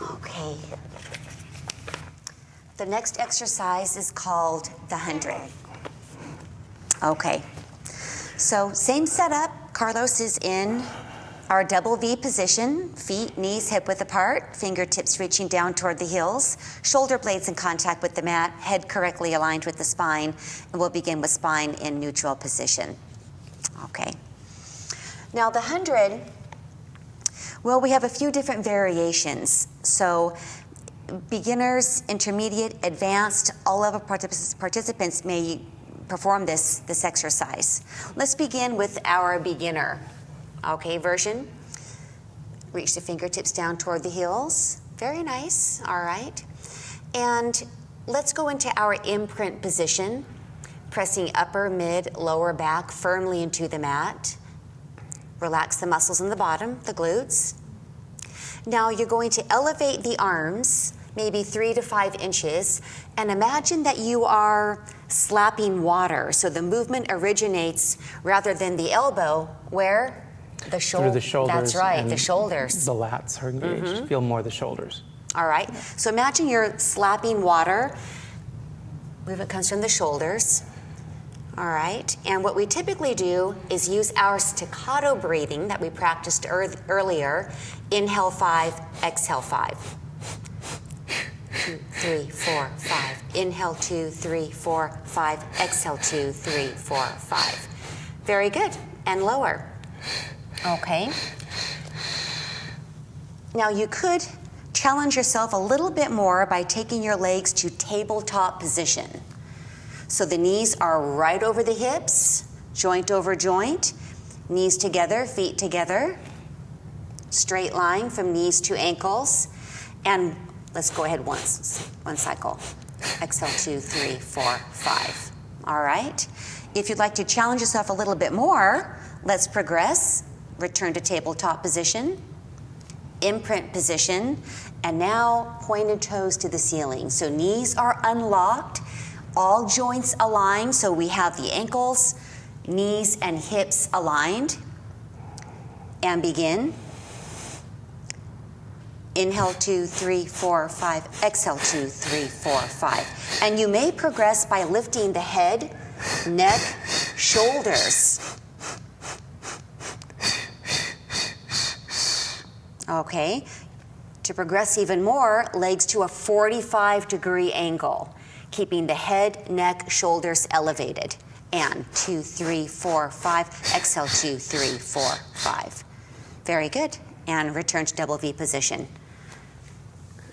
Okay. The next exercise is called the 100. Okay. So same setup. Carlos is in our double V position, feet, knees, hip width apart, fingertips reaching down toward the heels, shoulder blades in contact with the mat, head correctly aligned with the spine, and we'll begin with spine in neutral position. Okay. Now the 100, well, we have a few different variations. So beginners, intermediate, advanced, all of our participants may perform this exercise. Let's begin with our beginner. Okay, version. Reach the fingertips down toward the heels. Very nice, all right. And let's go into our imprint position, pressing upper, mid, lower back firmly into the mat. Relax the muscles in the bottom, the glutes. Now you're going to elevate the arms, maybe 3 to 5 inches, and imagine that you are slapping water. So the movement originates rather than the elbow, where? The through the shoulders. That's right, the shoulders. The lats are engaged. Feel more the shoulders. All right. So imagine you're slapping water. Movement comes from the shoulders. All right. And what we typically do is use our staccato breathing that we practiced earlier. Inhale 5, exhale 5. 2, 3, 4, 5. Inhale 2, 3, 4, 5. Exhale 2, 3, 4, 5. Very good. And lower. Okay. Now you could challenge yourself a little bit more by taking your legs to tabletop position. So the knees are right over the hips, joint over joint, knees together, feet together, straight line from knees to ankles. And let's go ahead one cycle. Exhale 2, 3, 4, 5. All right. If you'd like to challenge yourself a little bit more, let's progress. Return to tabletop position, imprint position, and now pointed toes to the ceiling. So knees are unlocked, all joints aligned, so we have the ankles, knees, and hips aligned. And begin. Inhale 2, 3, 4, 5. Exhale 2, 3, 4, 5. And you may progress by lifting the head, neck, shoulders. Okay, to progress even more, legs to a 45-degree angle, keeping the head, neck, shoulders elevated. And 2, 3, 4, 5. Exhale 2, 3, 4, 5. Very good. And return to double V position.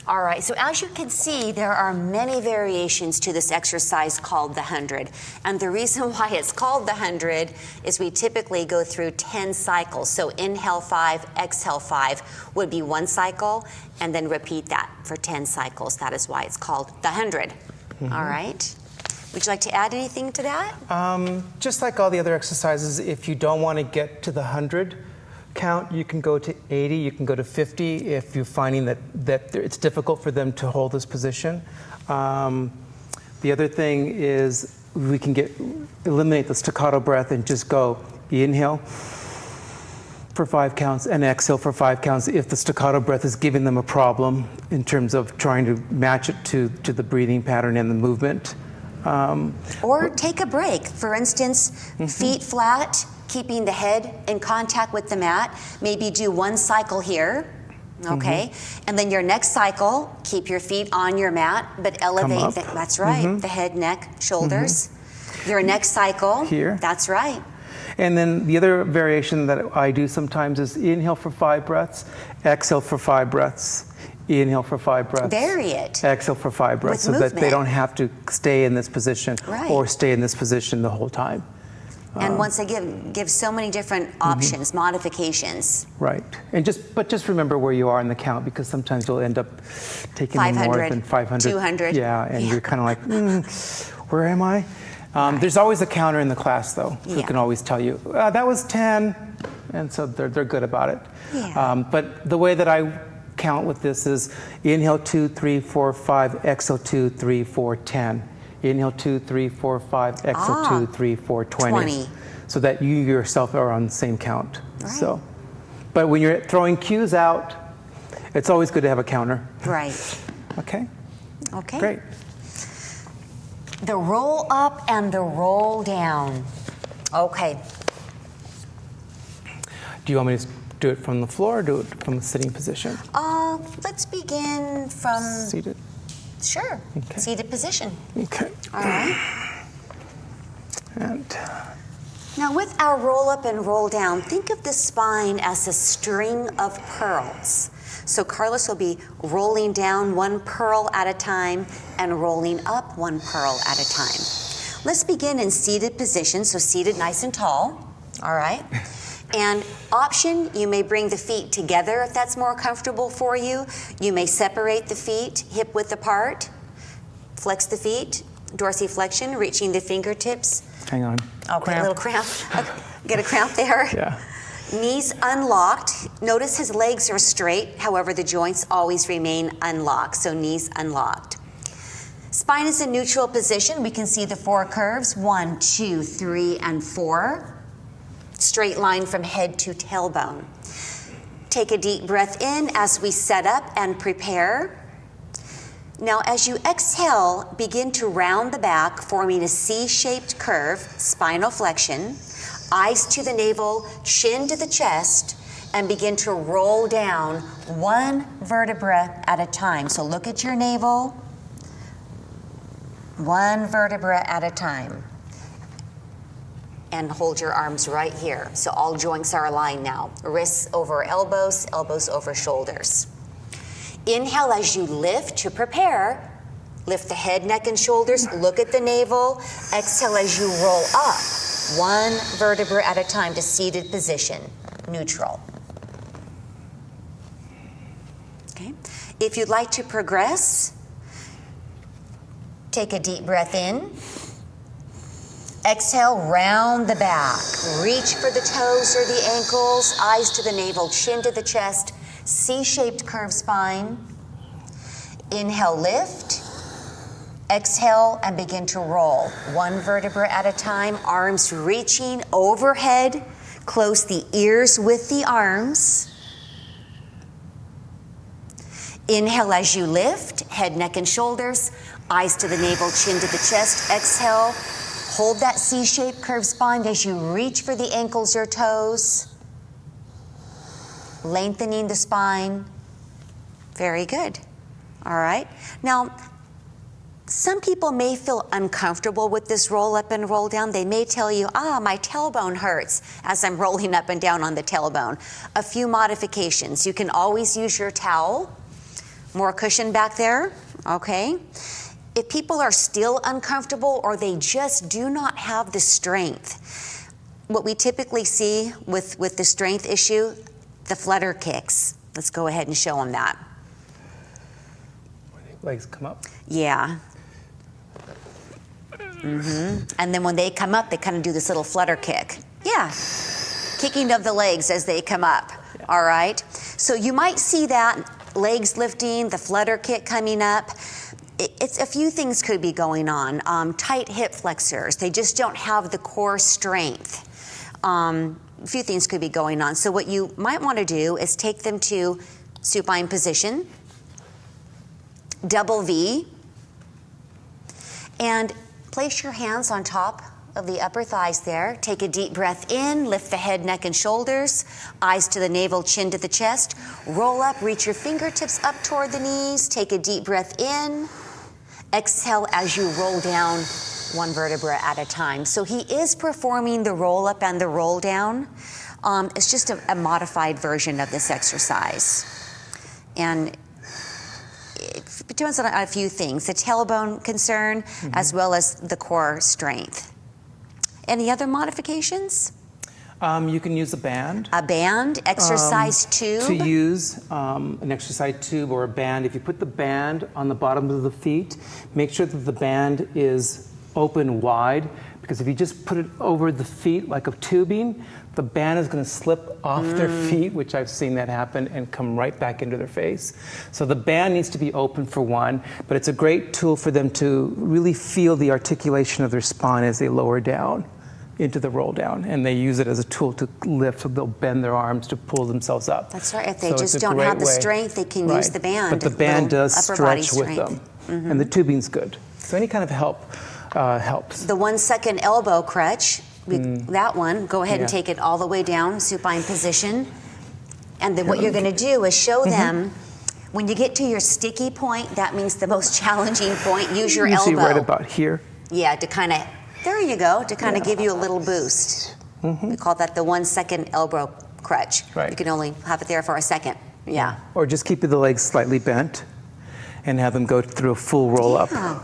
All right, so as you can see, there are many variations to this exercise called the 100. And the reason why it's called the 100 is we typically go through 10 cycles. So inhale 5, exhale 5 would be 1 cycle, and then repeat that for 10 cycles. That is why it's called the 100. All right. Would you like to add anything to that? Just like all the other exercises, if you don't want to get to the 100 count, you can go to 80, you can go to 50 if you're finding that it's difficult for them to hold this position. The other thing is we can eliminate the staccato breath and just go inhale for 5 counts and exhale for 5 counts if the staccato breath is giving them a problem in terms of trying to match it to the breathing pattern and the movement. Or take a break. For instance, feet flat, keeping the head in contact with the mat. Maybe do 1 cycle here, okay? And then your next cycle, keep your feet on your mat, but elevate, that's right, the head, neck, shoulders. Your next cycle, here. That's right. And then the other variation that I do sometimes is inhale for 5 breaths, exhale for 5 breaths. Inhale for 5 breaths. Vary it. Exhale for 5 breaths, so that they don't have to stay in this position or stay in this position the whole time. And once they give so many different options, modifications. Right, and just remember where you are in the count, because sometimes you'll end up taking more than 500, 200. Yeah, and you're kind of like, where am I? There's always a counter in the class, though, who can always tell you that was 10, and so they're good about it. Yeah. But the way that I count with this is inhale 2, 3, 4, 5, exhale 2, 3, 4, 10. Inhale 2, 3, 4, 5, exhale 2, 3, 4, 20. So that you yourself are on the same count. Right. So, but when you're throwing cues out, it's always good to have a counter. Right. Okay. Okay. Great. The roll up and the roll down. Okay. Do you want me to do it from the floor or do it from the sitting position? Let's begin from... Seated? Sure. Okay. Seated position. Okay. All right. And Now with our roll up and roll down, think of the spine as a string of pearls. So Carlos will be rolling down one pearl at a time and rolling up one pearl at a time. Let's begin in seated position, so seated nice and tall, all right? And option, you may bring the feet together if that's more comfortable for you. You may separate the feet, hip width apart, flex the feet, dorsiflexion, reaching the fingertips. hang on. Okay, Cramp. a little cramp. Get a cramp there. Yeah. Knees unlocked. Notice his legs are straight, however, the joints always remain unlocked, so knees unlocked. Spine is in neutral position. We can see the 4 curves, 1, 2, 3, and 4. Straight line from head to tailbone. Take a deep breath in as we set up and prepare. Now, as you exhale, begin to round the back, forming a C-shaped curve, spinal flexion. Eyes to the navel, chin to the chest, and begin to roll down one vertebra at a time. So look at your navel, one vertebra at a time. And hold your arms right here. So all joints are aligned now. Wrists over elbows, elbows over shoulders. Inhale as you lift to prepare. Lift the head, neck, and shoulders. Look at the navel. Exhale as you roll up. One vertebra at a time to seated position, neutral. Okay. If you'd like to progress, take a deep breath in. Exhale, round the back. Reach for the toes or the ankles, eyes to the navel, chin to the chest, C-shaped curved spine. Inhale, lift. Exhale and begin to roll. One vertebra at a time, arms reaching overhead. Close the ears with the arms. Inhale as you lift, head, neck, and shoulders, eyes to the navel, chin to the chest. Exhale, hold that C-shaped curved spine as you reach for the ankles or toes. Lengthening the spine. Very good. All right. Now, some people may feel uncomfortable with this roll up and roll down. They may tell you, my tailbone hurts as I'm rolling up and down on the tailbone. A few modifications. You can always use your towel. More cushion back there, okay? If people are still uncomfortable or they just do not have the strength, what we typically see with the strength issue, the flutter kicks. Let's go ahead and show them that. Legs come up. Yeah. And then when they come up, they kind of do this little flutter kick. Yeah. Kicking of the legs as they come up. Yeah. All right. So you might see that, legs lifting, the flutter kick coming up. It's a few things could be going on. Tight hip flexors. They just don't have the core strength. A few things could be going on. So what you might want to do is take them to supine position, double V, and place your hands on top of the upper thighs there. Take a deep breath in, lift the head, neck, and shoulders, eyes to the navel, chin to the chest. Roll up, reach your fingertips up toward the knees. Take a deep breath in. Exhale as you roll down one vertebra at a time. So he is performing the roll up and the roll down. It's just a modified version of this exercise. And it depends on a few things, the tailbone concern, as well as the core strength. Any other modifications? You can use a band. A band, exercise tube. To use an exercise tube or a band, if you put the band on the bottom of the feet, make sure that the band is open wide, because if you just put it over the feet like a tubing, the band is going to slip off their feet, which I've seen that happen, and come right back into their face. So the band needs to be open for one, but it's a great tool for them to really feel the articulation of their spine as they lower down. into the roll down, and they use it as a tool to lift, so they'll bend their arms to pull themselves up. That's right. If they So just it's a don't great have the way. strength, they can use the band. But the band does upper body stretch with them, strength. and the tubing's good. So any kind of help helps. The 1 second elbow crutch, that one, go ahead and Yeah. take it all the way down, supine position. And then what you're going to do is show them, when you get to your sticky point, that means the most challenging point, use your Usually elbow. right about here. Yeah, to kind of, there you go, to kind of give you a little boost. We call that the 1 second elbow crutch. Right. You can only have it there for a second. Yeah. Or just keep the legs slightly bent and have them go through a full roll up. Yeah.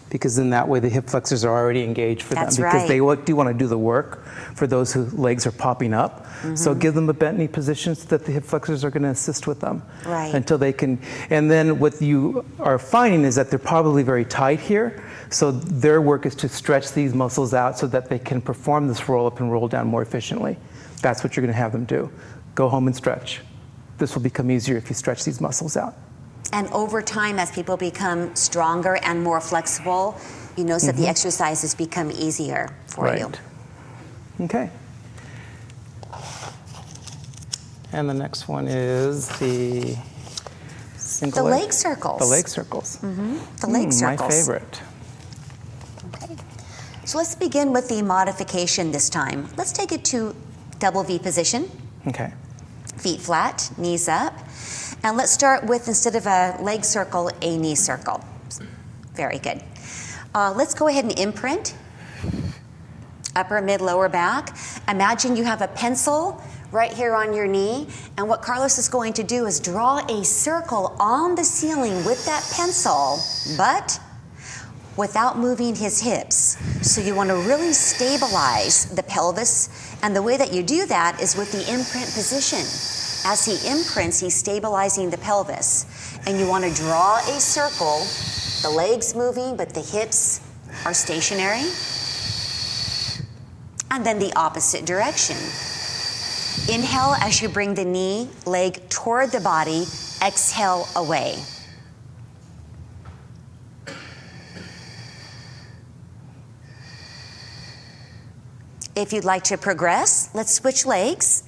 Because in that way the hip flexors are already engaged for That's them. Because right. they do want to do the work for those whose legs are popping up. So give them a bent knee position so that the hip flexors are going to assist with them. Right. Until they can, and then what you are finding is that they're probably very tight here. So their work is to stretch these muscles out so that they can perform this roll up and roll down more efficiently. That's what you're going to have them do. Go home and stretch. This will become easier if you stretch these muscles out. And over time, as people become stronger and more flexible, you notice that the exercises become easier for you. Okay. And the next one is the single The leg circles. The leg circles. The leg circles. My favorite. Okay. So let's begin with the modification this time. Let's take it to double V position. Okay. Feet flat, knees up. And let's start with, instead of a leg circle, a knee circle. Very good. Let's go ahead and imprint. Upper, mid, lower back. Imagine you have a pencil right here on your knee, and what Carlos is going to do is draw a circle on the ceiling with that pencil, but without moving his hips. So you want to really stabilize the pelvis, and the way that you do that is with the imprint position. As he imprints, he's stabilizing the pelvis. And you want to draw a circle, the legs moving, but the hips are stationary. And then the opposite direction. Inhale as you bring the knee, leg toward the body. Exhale away. If you'd like to progress, let's switch legs.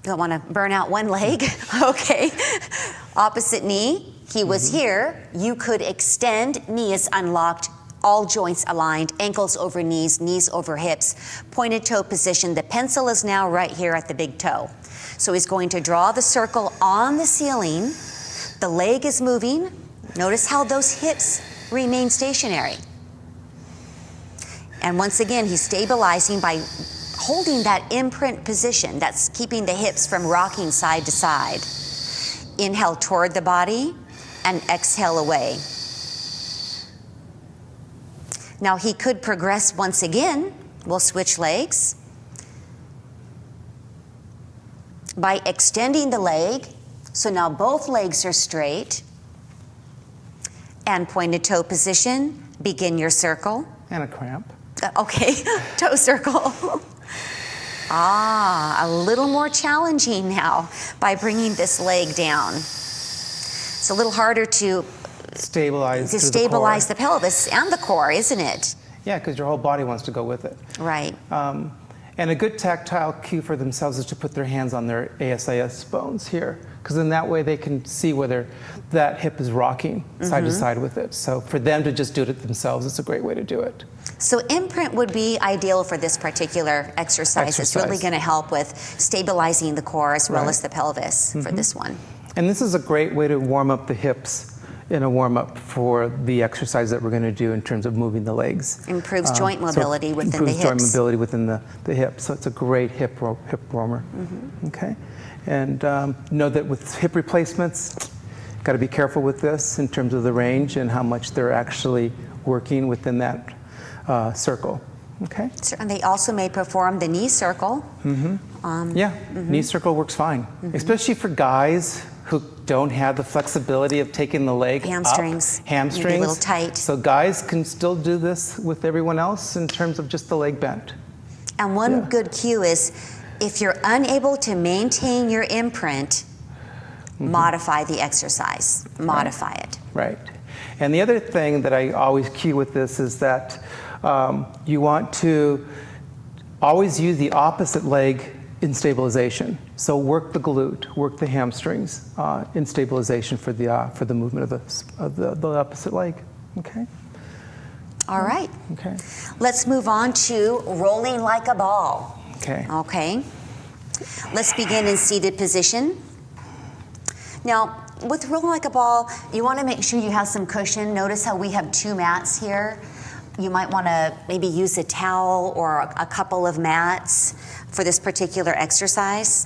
Don't want to burn out one leg. Okay. Opposite knee. He was here. You could extend. Knee is unlocked. All joints aligned. Ankles over knees, knees over hips. Pointed toe position. The pencil is now right here at the big toe. So he's going to draw the circle on the ceiling. The leg is moving. Notice how those hips remain stationary. And once again, he's stabilizing by holding that imprint position. That's keeping the hips from rocking side to side. Inhale toward the body and exhale away. Now he could progress once again. We'll switch legs. By extending the leg, so now both legs are straight. And pointed toe position, begin your circle. And a cramp. Okay, toe circle. A little more challenging now by bringing this leg down. It's a little harder to stabilize the pelvis and the core, isn't it? Yeah, because your whole body wants to go with it. Right. And a good tactile cue for themselves is to put their hands on their ASIS bones here, because in that way they can see whether that hip is rocking side to side with it. So for them to just do it themselves, it's a great way to do it. So imprint would be ideal for this particular exercise. It's really going to help with stabilizing the core as well as the pelvis for this one. And this is a great way to warm up the hips in a warm-up for the exercise that we're going to do in terms of moving the legs. Improves joint mobility within the hips. Improves joint mobility within the hips. So it's a great hip warmer. Okay. And know that with hip replacements, got to be careful with this in terms of the range and how much they're actually working within that circle. Okay. And they also may perform the knee circle. Knee circle works fine, especially for guys who don't have the flexibility of taking the leg hamstrings. Up. Hamstrings. Maybe a little tight. So guys can still do this with everyone else in terms of just the leg bent. And one good cue is, if you're unable to maintain your imprint, modify the exercise. Modify it. Right. And the other thing that I always cue with this is that You want to always use the opposite leg in stabilization. So work the glute, work the hamstrings in stabilization for the movement of the opposite leg. Okay. All right. Okay. Let's move on to rolling like a ball. Okay. Okay. Let's begin in seated position. Now, with rolling like a ball, you want to make sure you have some cushion. Notice how we have 2 mats here. You might want to maybe use a towel or a couple of mats for this particular exercise.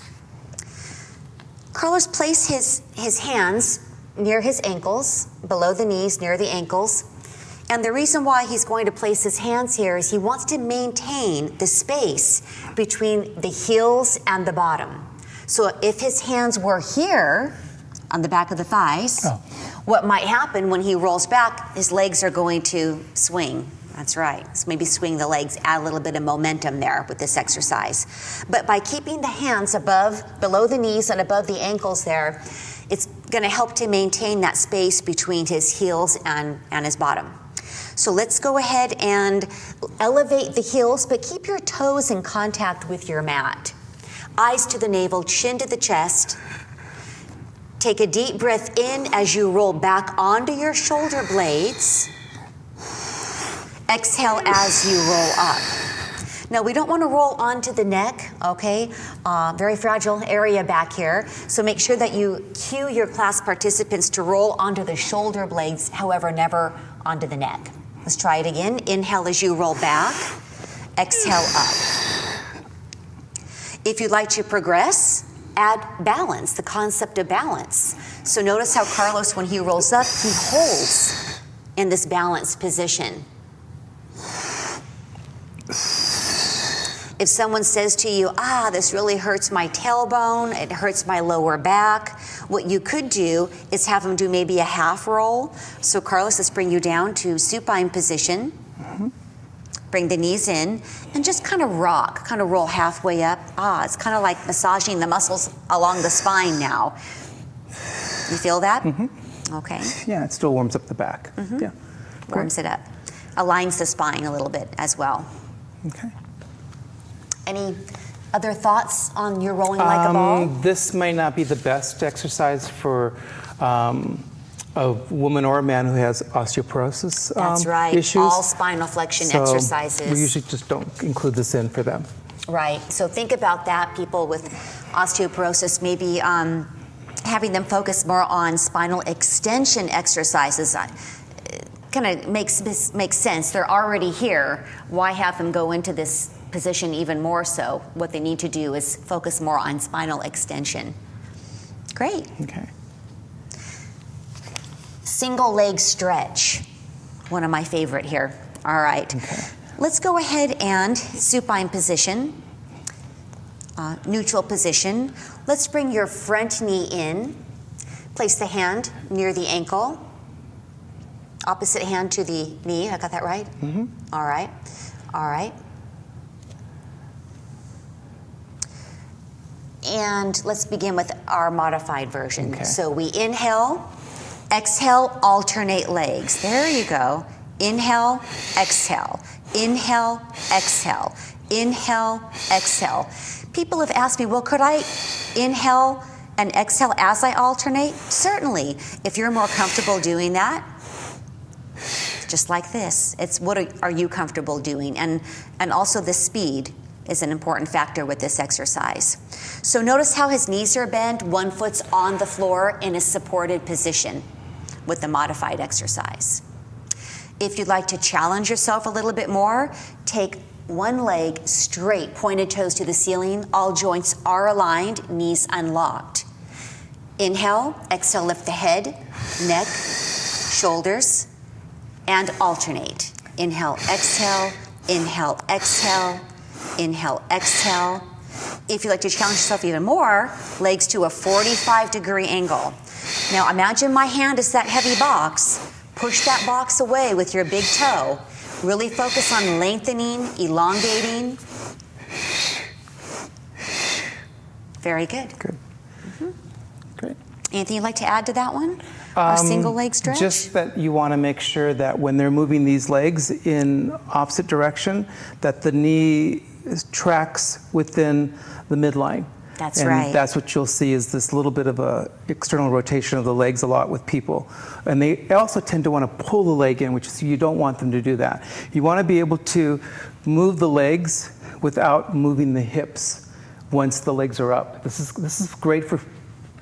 Carlos, place his hands near his ankles, below the knees, near the ankles. And the reason why he's going to place his hands here is he wants to maintain the space between the heels and the bottom. So if his hands were here on the back of the thighs, what might happen when he rolls back, his legs are going to swing. That's right. So maybe swing the legs, add a little bit of momentum there with this exercise. But by keeping the hands below the knees and above the ankles there, it's going to help to maintain that space between his heels and his bottom. So let's go ahead and elevate the heels, but keep your toes in contact with your mat. Eyes to the navel, chin to the chest. Take a deep breath in as you roll back onto your shoulder blades. Exhale as you roll up. Now, we don't want to roll onto the neck, okay? Very fragile area back here. So make sure that you cue your class participants to roll onto the shoulder blades, however, never onto the neck. Let's try it again. Inhale as you roll back. Exhale up. If you'd like to progress, add balance, the concept of balance. So notice how Carlos, when he rolls up, he holds in this balanced position. If someone says to you, this really hurts my tailbone, it hurts my lower back, what you could do is have them do maybe a half roll. So Carlos, let's bring you down to supine position. Mm-hmm. Bring the knees in and just kind of rock, kind of roll halfway up. It's kind of like massaging the muscles along the spine now. You feel that? Mm-hmm. Okay. Yeah, it still warms up the back. Mm-hmm. Yeah. Warms it up. Aligns the spine a little bit as well. Okay. Any other thoughts on your rolling like a ball? This may not be the best exercise for a woman or a man who has osteoporosis That's right. issues. All spinal flexion exercises. We usually just don't include this in for them. Right. So think about that. People with osteoporosis, maybe having them focus more on spinal extension exercises. Kind of makes sense. They're already here. Why have them go into this position even more so? What they need to do is focus more on spinal extension. Great. Okay. Single leg stretch. One of my favorite here. All right. Okay. Let's go ahead and supine position. Neutral position. Let's bring your front knee in. Place the hand near the ankle. Opposite hand to the knee. I got that right? Mm-hmm. All right. All right. And let's begin with our modified version. Okay. So we inhale, exhale, alternate legs. There you go. Inhale, exhale. Inhale, exhale. Inhale, exhale. People have asked me, well, could I inhale and exhale as I alternate? Certainly. If you're more comfortable doing that, just like this. It's what are you comfortable doing? And also the speed is an important factor with this exercise. So notice how his knees are bent, one foot's on the floor in a supported position with the modified exercise. If you'd like to challenge yourself a little bit more, take one leg straight, pointed toes to the ceiling, all joints are aligned, knees unlocked. Inhale, exhale, lift the head, neck, shoulders, and alternate. Inhale, exhale, inhale, exhale, inhale, exhale. If you'd like to challenge yourself even more, legs to a 45-degree angle. Now imagine my hand is that heavy box. Push that box away with your big toe. Really focus on lengthening, elongating. Very good. Good. Mm-hmm. Great. Anything you'd like to add to that one? our single leg stretch? Just that you want to make sure that when they're moving these legs in opposite direction, that the knee tracks within the midline. That's and right. That's what you'll see is this little bit of a external rotation of the legs a lot with people. And they also tend to want to pull the leg in, which is, you don't want them to do that. You want to be able to move the legs without moving the hips once the legs are up. This is great for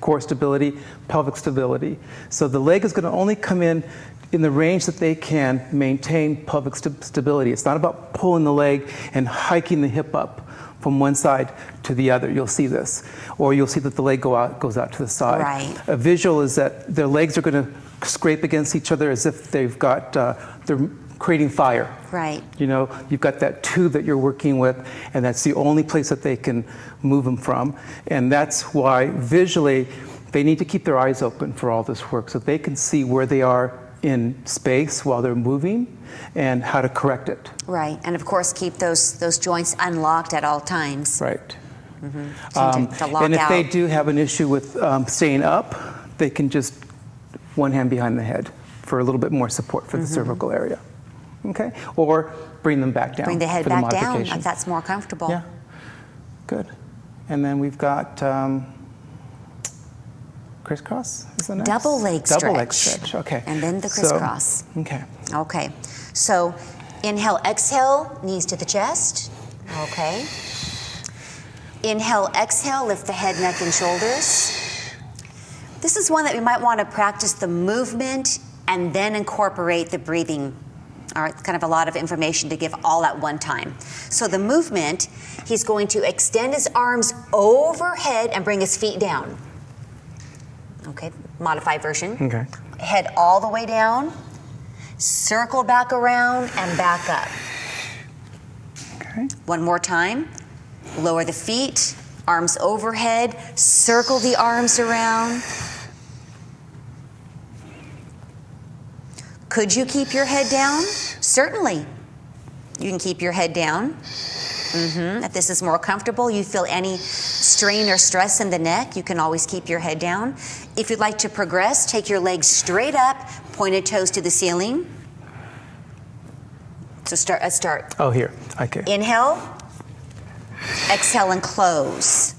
core stability, pelvic stability. So the leg is going to only come in the range that they can maintain pelvic stability. It's not about pulling the leg and hiking the hip up from one side to the other. You'll see this. Or you'll see that the leg goes out to the side. Right. A visual is that their legs are going to scrape against each other as if they've got, they're creating fire. Right. You know, you've got that tube that you're working with, and that's the only place that they can move them from. And that's why visually they need to keep their eyes open for all this work so they can see where they are in space while they're moving and how to correct it. Right, and of course keep those joints unlocked at all times. Right. To lock and if out. they do have an issue with staying up, they can just one hand behind the head for a little bit more support for the cervical area. Okay? Or bring them back down. Bring the head for back down modification. if that's more comfortable. Yeah. Good. And then we've got crisscross is the next? Double leg stretch. Double leg stretch, okay. And then the crisscross. Okay. Okay, so inhale, exhale, knees to the chest. Okay. Inhale, exhale, lift the head, neck, and shoulders. This is one that we might want to practice the movement and then incorporate the breathing. All right, kind of a lot of information to give all at one time. So the movement, he's going to extend his arms overhead and bring his feet down. Okay, modified version. Okay. Head all the way down, circle back around and back up. Okay. One more time. Lower the feet, arms overhead, circle the arms around. Could you keep your head down? Certainly. You can keep your head down. If this is more comfortable, you feel any strain or stress in the neck, you can always keep your head down. If you'd like to progress, take your legs straight up, pointed toes to the ceiling. So let's start. Oh, here. Okay. Inhale, exhale and close.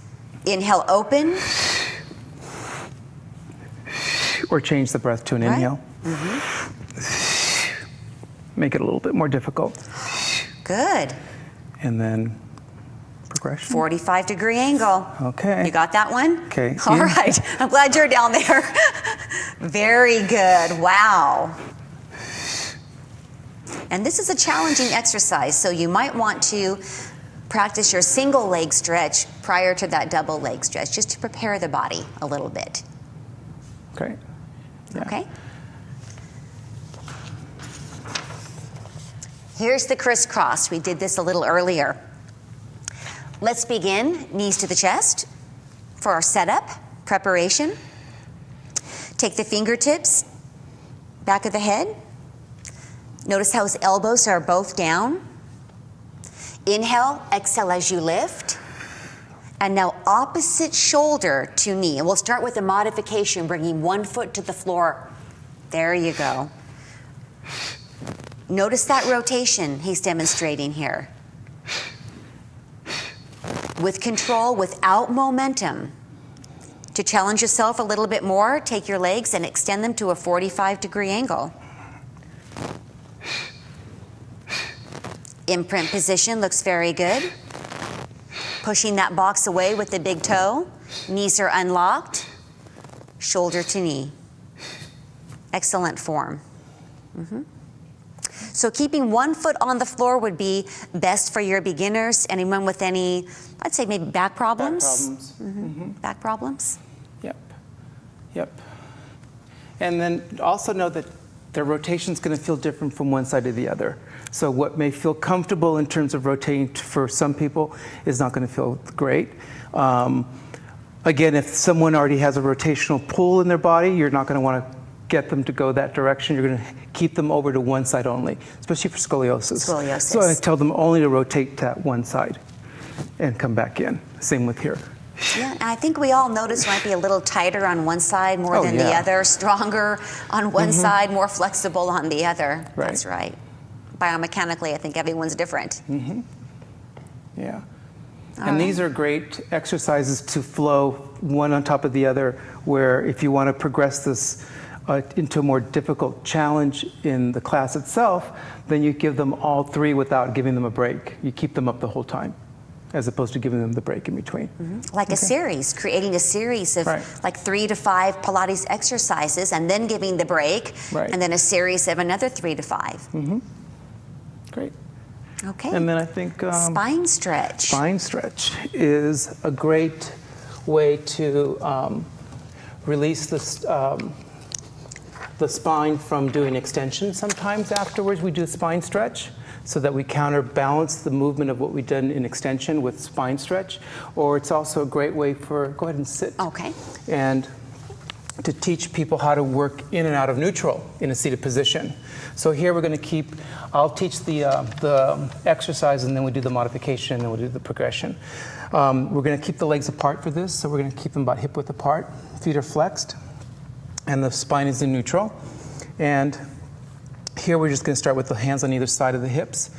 Inhale, open. Or change the breath to an inhale. Make it a little bit more difficult. Good. And then progression. 45-degree angle. Okay. You got that one? Okay. All right. I'm glad you're down there. Very good. Wow. And this is a challenging exercise, so you might want to practice your single leg stretch prior to that double leg stretch, just to prepare the body a little bit. Great. Yeah. Okay? Here's the crisscross. We did this a little earlier. Let's begin, knees to the chest for our setup, preparation. Take the fingertips, back of the head. Notice how his elbows are both down. Inhale, exhale as you lift. And now opposite shoulder to knee. And we'll start with a modification, bringing one foot to the floor. There you go. Notice that rotation he's demonstrating here. With control, without momentum. To challenge yourself a little bit more, take your legs and extend them to a 45-degree angle. Imprint position looks very good. Pushing that box away with the big toe. Knees are unlocked. Shoulder to knee. Excellent form. So keeping one foot on the floor would be best for your beginners. Anyone with any, I'd say maybe back problems? Back problems. Back problems? Yep. And then also know that the rotation's going to feel different from one side to the other. So what may feel comfortable in terms of rotating for some people is not going to feel great. Again, if someone already has a rotational pull in their body, you're not going to want to get them to go that direction. You're going to keep them over to one side only, especially for scoliosis. So I tell them only to rotate that one side and come back in. Same with here. Yeah, and I think we all notice we might be a little tighter on one side more than the other, stronger on one side, more flexible on the other. Right. That's right. Biomechanically, I think everyone's different. Yeah. And these are great exercises to flow one on top of the other, where if you want to progress this into a more difficult challenge in the class itself, then you give them all three without giving them a break. You keep them up the whole time, as opposed to giving them the break in between. Like a series, creating a series of like 3 to 5 Pilates exercises and then giving the break, and then a series of another 3 to 5. Great. Okay. And then I think spine stretch. Spine stretch is a great way to release the spine from doing extension. Sometimes afterwards we do a spine stretch so that we counterbalance the movement of what we've done in extension with spine stretch. Or it's also a great way for, go ahead and sit. Okay. And to teach people how to work in and out of neutral in a seated position. So here we're going to keep, I'll teach the exercise and then we do the modification and then we'll do the progression. We're going to keep the legs apart for this, so we're going to keep them about hip width apart. Feet are flexed and the spine is in neutral. And here we're just going to start with the hands on either side of the hips.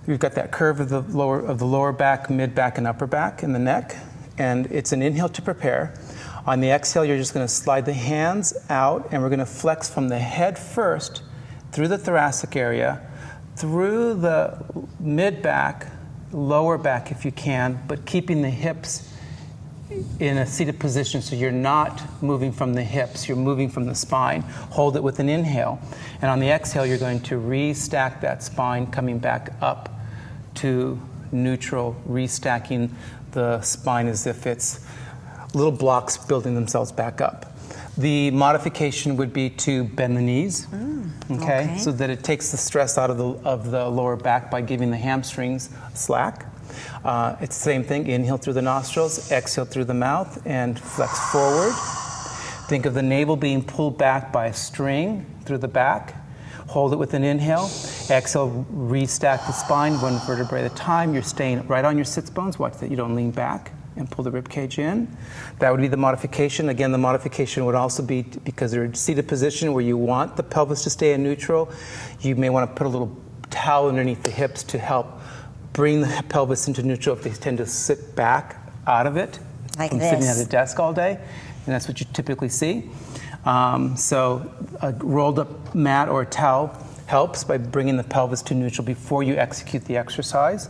We've got that curve of the lower back, mid back, and upper back in the neck. And it's an inhale to prepare. On the exhale, you're just going to slide the hands out, and we're going to flex from the head first, through the thoracic area, through the mid-back, lower back if you can, but keeping the hips in a seated position so you're not moving from the hips, you're moving from the spine. Hold it with an inhale. And on the exhale, you're going to restack that spine, coming back up to neutral, restacking the spine as if it's little blocks building themselves back up. The modification would be to bend the knees, okay, so that it takes the stress out of the lower back by giving the hamstrings slack. It's the same thing, inhale through the nostrils, exhale through the mouth, and flex forward. Think of the navel being pulled back by a string through the back. Hold it with an inhale. Exhale, restack the spine, one vertebrae at a time. You're staying right on your sits bones. Watch that you don't lean back and pull the rib cage in. That would be the modification. Again, the modification would also be, because they're in a seated position where you want the pelvis to stay in neutral, you may want to put a little towel underneath the hips to help bring the pelvis into neutral if they tend to sit back out of it. Like from this. Sitting at a desk all day. And that's what you typically see. So a rolled up mat or a towel helps by bringing the pelvis to neutral before you execute the exercise.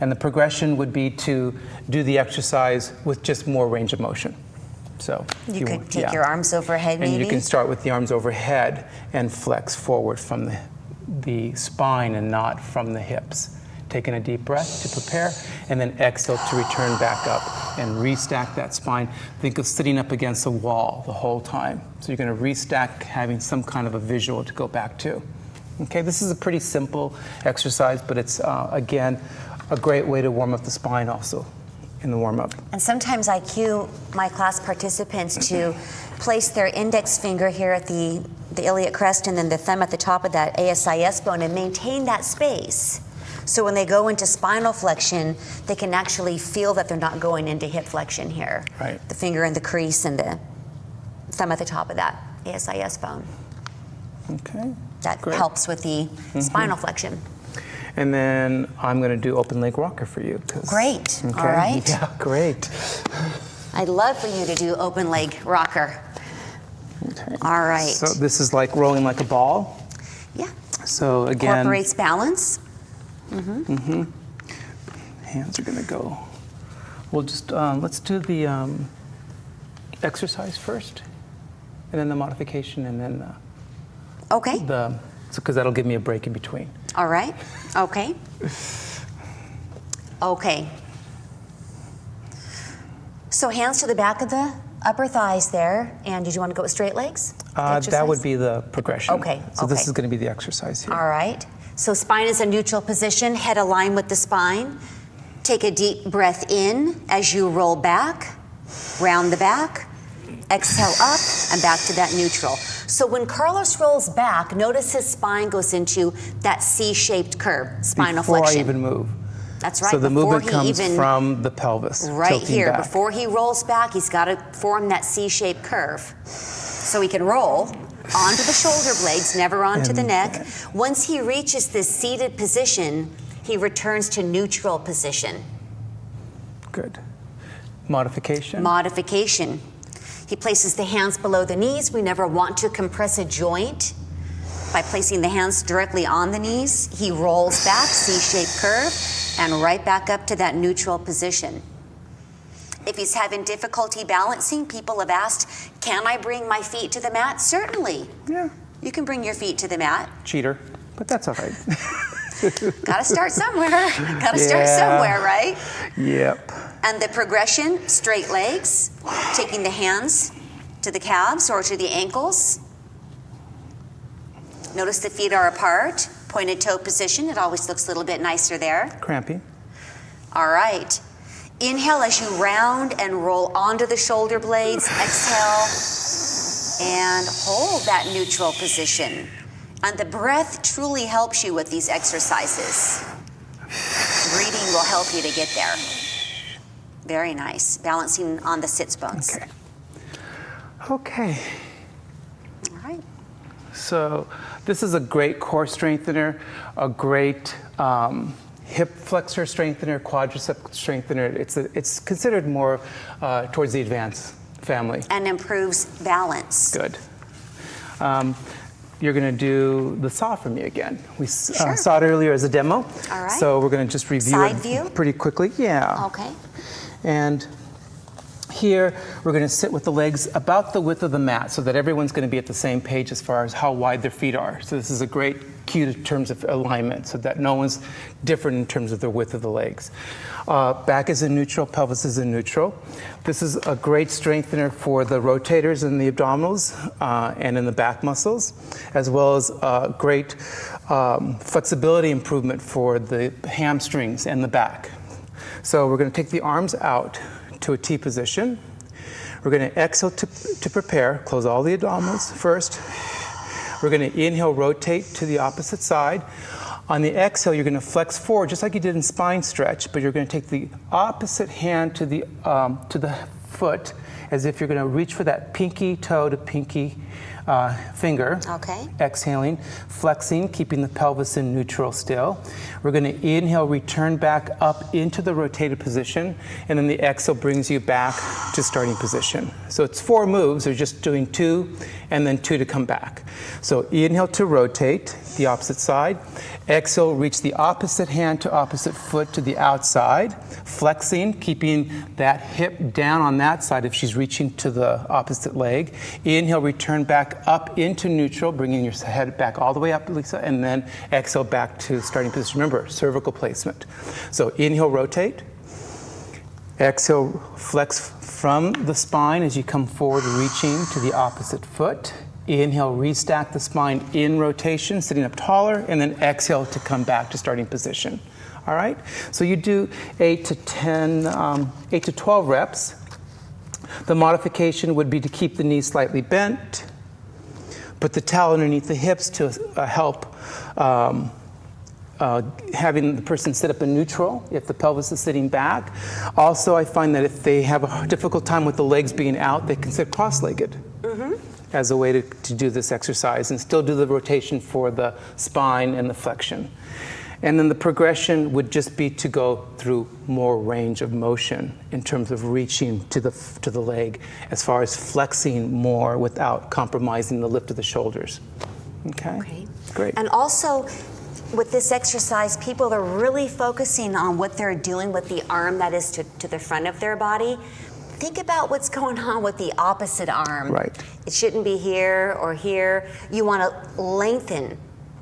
And the progression would be to do the exercise with just more range of motion. So you could take your arms overhead, maybe? And you can start with the arms overhead and flex forward from the spine and not from the hips. Taking a deep breath to prepare, and then exhale to return back up and restack that spine. Think of sitting up against a wall the whole time. So you're going to restack, having some kind of a visual to go back to. Okay, this is a pretty simple exercise, but it's, again, a great way to warm up the spine also in the warm-up. And sometimes I cue my class participants to place their index finger here at the iliac crest and then the thumb at the top of that ASIS bone and maintain that space. So when they go into spinal flexion, they can actually feel that they're not going into hip flexion here. Right. The finger in the crease and the thumb at the top of that ASIS bone. Okay. That helps with the spinal flexion. And then I'm going to do open leg rocker for you. Great. Okay. All right. Yeah, great. I'd love for you to do open leg rocker. Okay. All right. So this is like rolling like a ball. Yeah. So again. Incorporates balance. Hands are going to go. We'll just, let's do the exercise first, and then the modification, and then okay. Because that'll give me a break in between. All right. Okay. Okay. So hands to the back of the upper thighs there. And did you want to go with straight legs? That would be the progression. Okay. So this is going to be the exercise here. All right. So spine is a neutral position, head aligned with the spine. Take a deep breath in as you roll back, round the back, exhale up, and back to that neutral. So when Carlos rolls back, notice his spine goes into that C-shaped curve, spinal Before flexion. I even move. That's right. So the before movement comes from the pelvis. Right here. Back. Before he rolls back, he's got to form that C-shaped curve. So he can roll onto the shoulder blades, never onto the neck. Once he reaches this seated position, he returns to neutral position. Good. Modification? Modification. He places the hands below the knees. We never want to compress a joint by placing the hands directly on the knees. He rolls back, C-shaped curve, and right back up to that neutral position. If he's having difficulty balancing, people have asked, can I bring my feet to the mat? Certainly. Yeah. You can bring your feet to the mat. Cheater, but that's all right. Gotta start somewhere. Gotta start somewhere, right? Yep. And the progression, straight legs, taking the hands to the calves or to the ankles. Notice the feet are apart, pointed toe position. It always looks a little bit nicer there. Cramping. All right. Inhale as you round and roll onto the shoulder blades. Exhale and hold that neutral position. And the breath truly helps you with these exercises. Breathing will help you to get there. Very nice. Balancing on the sits bones. Okay. Okay. All right. So this is a great core strengthener, a great hip flexor strengthener, quadricep strengthener. It's considered more towards the advanced family. And improves balance. Good. You're going to do the saw for me again. We Sure. saw it earlier as a demo. All right. So we're going to just review Side it view? pretty quickly. Yeah. Okay. And here we're going to sit with the legs about the width of the mat so that everyone's going to be at the same page as far as how wide their feet are. So this is a great cue in terms of alignment so that no one's different in terms of the width of the legs. Back is in neutral, pelvis is in neutral. This is a great strengthener for the rotators in the abdominals and in the back muscles, as well as great flexibility improvement for the hamstrings and the back. So we're going to take the arms out to a T position. We're going to exhale to prepare, close all the abdominals first. We're going to inhale, rotate to the opposite side. On the exhale, you're going to flex forward, just like you did in spine stretch, but you're going to take the opposite hand to the foot, as if you're going to reach for that pinky toe to pinky finger. Okay. Exhaling, flexing, keeping the pelvis in neutral still. We're going to inhale, return back up into the rotated position, and then the exhale brings you back to starting position. So it's 4 moves. We're just doing 2 and then 2 to come back. So inhale to rotate the opposite side. Exhale, reach the opposite hand to opposite foot to the outside. Flexing, keeping that hip down on that side if she's reaching to the opposite leg. Inhale, return back up into neutral, bringing your head back all the way up, Lisa, and then exhale back to starting position. Remember, cervical placement. So inhale, rotate. Exhale, flex from the spine as you come forward, reaching to the opposite foot. Inhale, restack the spine in rotation, sitting up taller, and then exhale to come back to starting position. All right? So you do 8 to 12 reps. The modification would be to keep the knees slightly bent, put the towel underneath the hips to help having the person sit up in neutral if the pelvis is sitting back. Also, I find that if they have a difficult time with the legs being out, they can sit cross-legged as a way to do this exercise and still do the rotation for the spine and the flexion. And then the progression would just be to go through more range of motion in terms of reaching to the leg, as far as flexing more without compromising the lift of the shoulders. Okay? Great. And also, with this exercise, people are really focusing on what they're doing with the arm that is to the front of their body. Think about what's going on with the opposite arm. Right. It shouldn't be here or here. You want to lengthen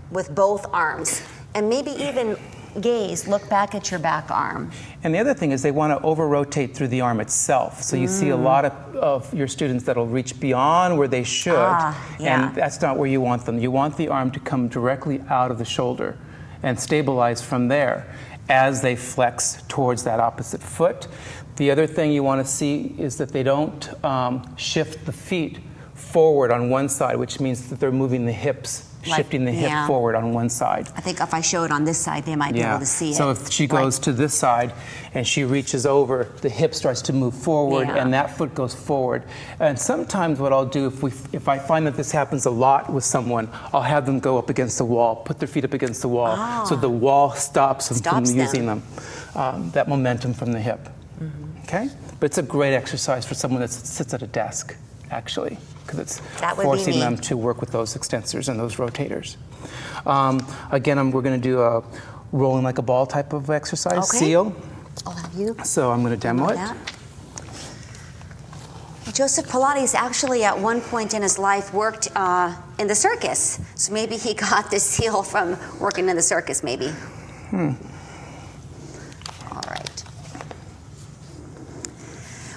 with both arms. And maybe even look back at your back arm. And the other thing is they want to over-rotate through the arm itself. So you see a lot of your students that'll reach beyond where they should, and that's not where you want them. You want the arm to come directly out of the shoulder and stabilize from there as they flex towards that opposite foot. The other thing you want to see is that they don't shift the feet forward on one side, which means that they're moving the hips, shifting the hip forward on one side. I think if I show it on this side, they might be able to see it. So if she goes to this side and she reaches over, the hip starts to move forward and that foot goes forward. And sometimes what I'll do, if I find that this happens a lot with someone, I'll have them go up against the wall, put their feet up against the wall, so the wall stops them from using them, that momentum from the hip. Okay? But it's a great exercise for someone that sits at a desk, actually, because it's forcing them to work with those extensors and those rotators. Again, we're going to do a rolling like a ball type of exercise, seal. I'll have you. So I'm going to demo it. Joseph Pilates actually at one point in his life worked in the circus. So maybe he got the seal from working in the circus, maybe. All right.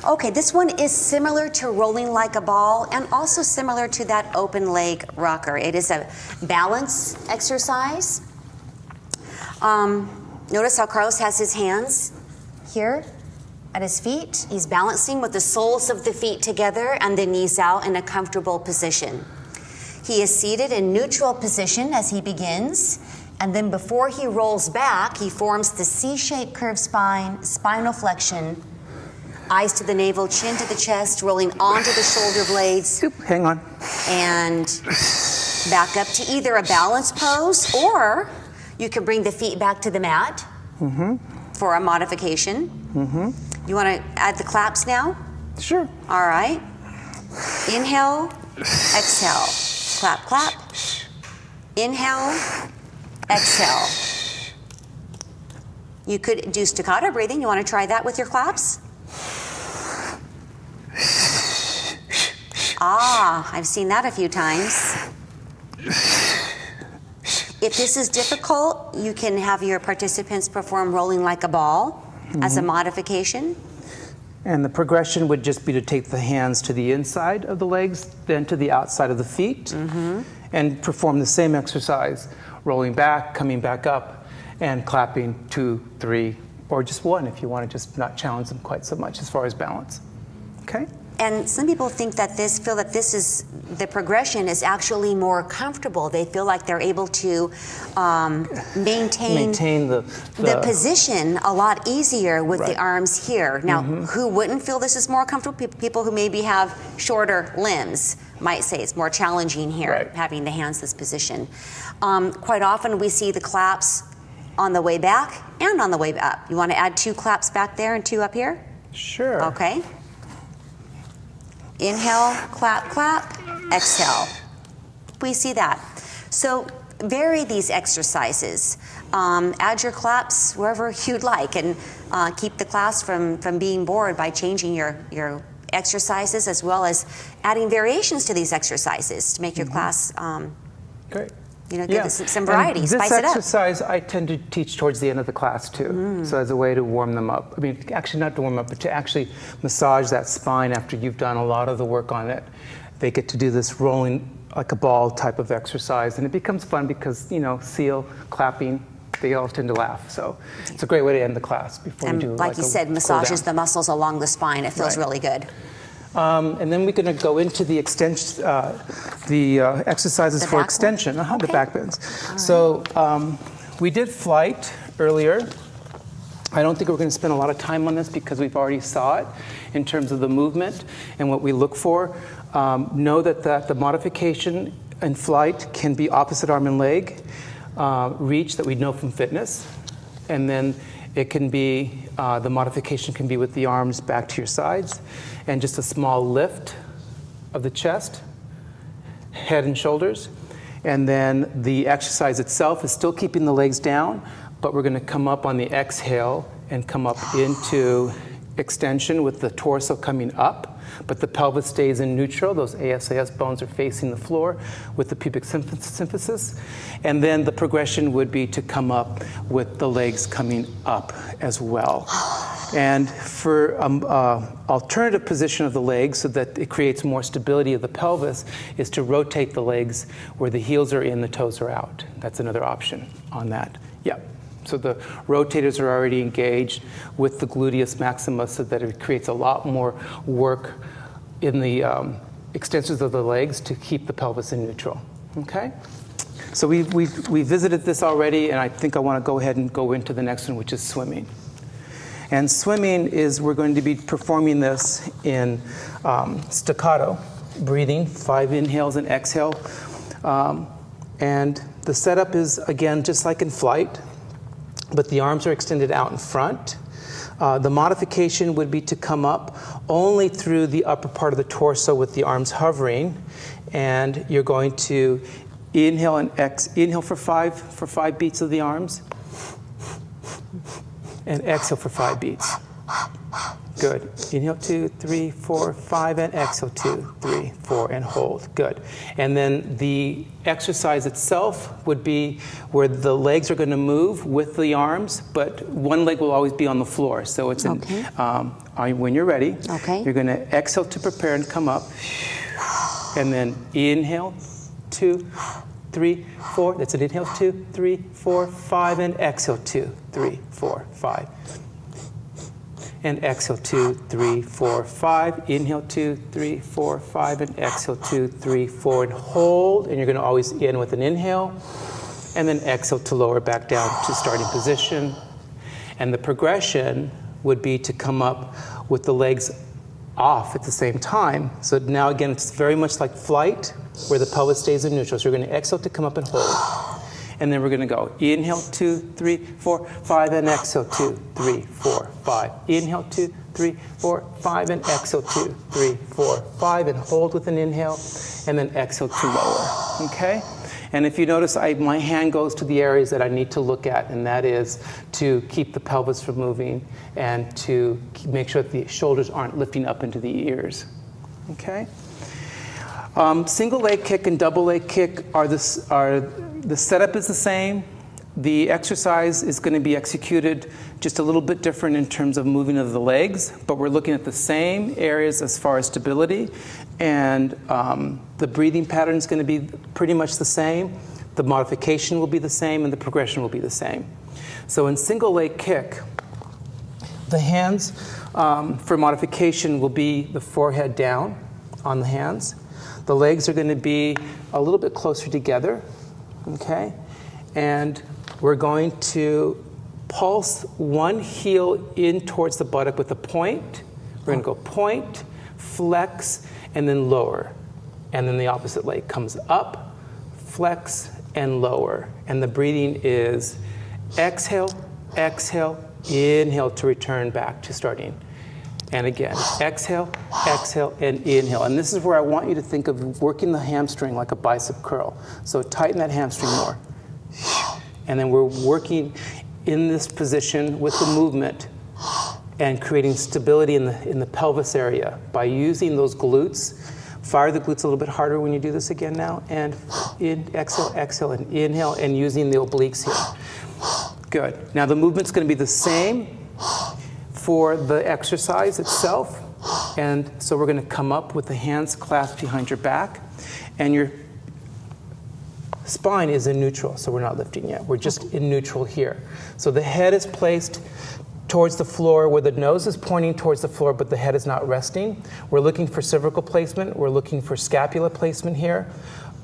Okay, this one is similar to rolling like a ball and also similar to that open leg rocker. It is a balance exercise. Notice how Carlos has his hands here at his feet. He's balancing with the soles of the feet together and the knees out in a comfortable position. He is seated in neutral position as he begins, and then before he rolls back, he forms the C-shaped curved spine, spinal flexion, eyes to the navel, chin to the chest, rolling onto the shoulder blades. Hang on. And back up to either a balance pose, or you can bring the feet back to the mat for a modification. You want to add the claps now? Sure. All right. Inhale, exhale. Clap, clap. Inhale, exhale. You could do staccato breathing. You want to try that with your claps? I've seen that a few times. If this is difficult, you can have your participants perform rolling like a ball as a modification. And the progression would just be to take the hands to the inside of the legs, then to the outside of the feet, and perform the same exercise, rolling back, coming back up, and clapping 2, 3, or just 1 if you want to just not challenge them quite so much as far as balance. Okay? And some people think that feel that this is, the progression is actually more comfortable. They feel like they're able to maintain the position a lot easier with the arms here. Now, who wouldn't feel this is more comfortable? People who maybe have shorter limbs might say it's more challenging here, having the hands this position. Quite often we see the claps on the way back and on the way up. You want to add 2 claps back there and 2 up here? Sure. Okay. Inhale, clap, clap, exhale. We see that. So vary these exercises. Add your claps wherever you'd like, and keep the class from being bored by changing your exercises, as well as adding variations to these exercises to make your class Great. give it some variety, spice it up. This exercise I tend to teach towards the end of the class too, so as a way to warm them up. I mean, actually not to warm up, but to actually massage that spine after you've done a lot of the work on it. They get to do this rolling like a ball type of exercise, and it becomes fun because, seal, clapping, they all tend to laugh. So it's a great way to end the class before you do like you said, massages the muscles along the spine. It feels really good. And then we're going to go into the extension, exercises for extension, the back bends. So we did flight earlier. I don't think we're going to spend a lot of time on this because we've already saw it in terms of the movement and what we look for. Know that the modification in flight can be opposite arm and leg, reach that we know from fitness, and then it can be, the modification can be with the arms back to your sides, and just a small lift of the chest, head and shoulders. And then the exercise itself is still keeping the legs down, but we're going to come up on the exhale and come up into extension with the torso coming up, but the pelvis stays in neutral. Those ASAS bones are facing the floor with the pubic symphysis. And then the progression would be to come up with the legs coming up as well. And for alternative position of the legs so that it creates more stability of the pelvis is to rotate the legs where the heels are in, the toes are out. That's another option on that. So the rotators are already engaged with the gluteus maximus so that it creates a lot more work in the extensions of the legs to keep the pelvis in neutral. Okay? So we visited this already, and I think I want to go ahead and go into the next one, which is swimming. And swimming is, we're going to be performing this in staccato, breathing, 5 inhales and exhale. And the setup is, again, just like in flight, but the arms are extended out in front. The modification would be to come up only through the upper part of the torso with the arms hovering, and you're going to inhale and inhale for five beats of the arms, and exhale for 5 beats. Good. Inhale 2, 3, 4, 5, and exhale 2, 3, 4, and hold. Good. And then the exercise itself would be where the legs are going to move with the arms, but one leg will always be on the floor. So it's okay. When you're ready, okay. You're going to exhale to prepare and come up, and then inhale 2, 3, 4. That's an inhale 2, 3, 4, 5, and exhale 2, 3, 4, 5. And exhale 2, 3, 4, 5. Inhale 2, 3, 4, 5, and exhale 2, 3, 4, and hold. And you're going to always end with an inhale, and then exhale to lower back down to starting position. And the progression would be to come up with the legs off at the same time. So now again, it's very much like flight, where the pelvis stays in neutral. So you're going to exhale to come up and hold. And then we're going to go inhale 2, 3, 4, 5, and exhale 2, 3, 4, 5. Inhale 2, 3, 4, 5, and exhale 2, 3, 4, 5, and hold with an inhale, and then exhale to lower. Okay? And if you notice, my hand goes to the areas that I need to look at, and that is to keep the pelvis from moving and to make sure that the shoulders aren't lifting up into the ears. Okay? Single leg kick and double leg kick the setup is the same. The exercise is going to be executed just a little bit different in terms of moving of the legs, but we're looking at the same areas as far as stability, and the breathing pattern is going to be pretty much the same. The modification will be the same, and the progression will be the same. So in single leg kick, the hands for modification will be the forehead down on the hands. The legs are going to be a little bit closer together. Okay, and we're going to pulse one heel in towards the buttock with a point. We're going to go point, flex, and then lower. And then the opposite leg comes up, flex, and lower. And the breathing is exhale, exhale, inhale to return back to starting. And again, exhale, exhale, and inhale. And this is where I want you to think of working the hamstring like a bicep curl. So tighten that hamstring more. And then we're working in this position with the movement and creating stability in the pelvis area by using those glutes. Fire the glutes a little bit harder when you do this again now. And exhale, exhale, and inhale, and using the obliques here. Good. Now the movement's going to be the same for the exercise itself, and so we're going to come up with the hands clasped behind your back, and your spine is in neutral, so we're not lifting yet. We're just in neutral here. So the head is placed towards the floor where the nose is pointing towards the floor, but the head is not resting. We're looking for cervical placement. We're looking for scapula placement here,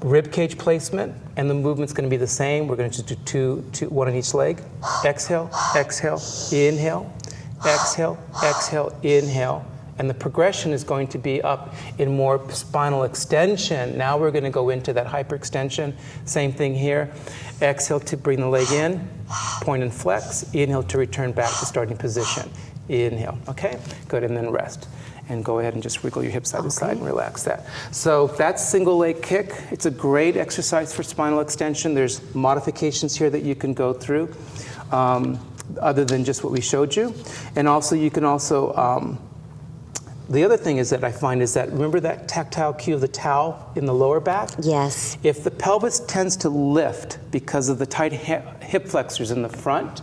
rib cage placement, and the movement's going to be the same. We're going to just do one on each leg. Exhale, exhale, inhale. Exhale, exhale, inhale. And the progression is going to be up in more spinal extension. Now we're going to go into that hyperextension. Same thing here. Exhale to bring the leg in, point and flex. Inhale to return back to starting position. Inhale. Okay? Good. And then rest. And go ahead and just wiggle your hips side to side and relax that. So that's single leg kick. It's a great exercise for spinal extension. There's modifications here that you can go through. Other than just what we showed you. And also you can also, the other thing is that I find is that, remember that tactile cue of the towel in the lower back? Yes. If the pelvis tends to lift because of the tight hip flexors in the front,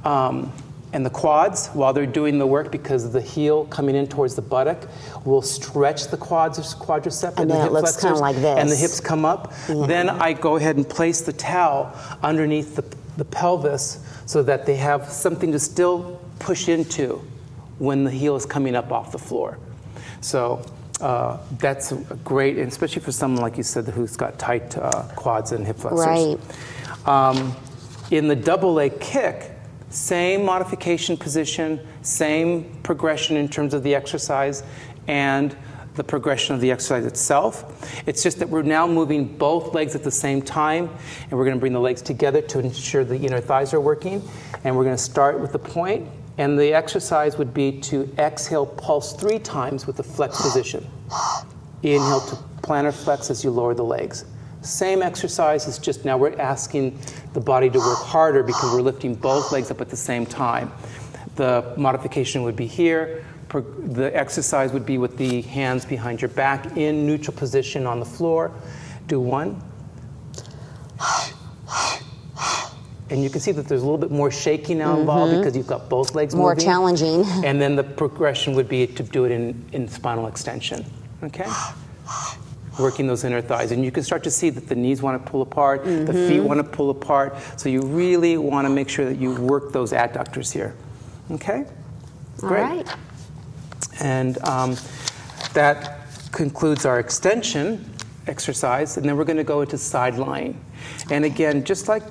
and the quads, while they're doing the work, because of the heel coming in towards the buttock, will stretch the quadricep and the hip looks kind of like this. And the hips come up. Yeah. Then I go ahead and place the towel underneath the pelvis so that they have something to still push into when the heel is coming up off the floor. So that's great, and especially for someone like you said who's got tight quads and hip flexors. Right. In the double leg kick, same modification position, same progression in terms of the exercise and the progression of the exercise itself. It's just that we're now moving both legs at the same time, and we're going to bring the legs together to ensure the inner thighs are working. And we're going to start with the point, and the exercise would be to exhale, pulse 3 times with the flex position. Inhale to plantar flex as you lower the legs. Same exercise, it's just now we're asking the body to work harder because we're lifting both legs up at the same time. The modification would be here. The exercise would be with the hands behind your back in neutral position on the floor. Do 1. And you can see that there's a little bit more shaking now involved because you've got both legs more moving. Challenging. And then the progression would be to do it in spinal extension. Okay? Working those inner thighs. And you can start to see that the knees want to pull apart, the feet want to pull apart. So you really want to make sure that you work those adductors here. Okay? Great. All right. And that concludes our extension exercise, and then we're going to go into side lying. And again, just like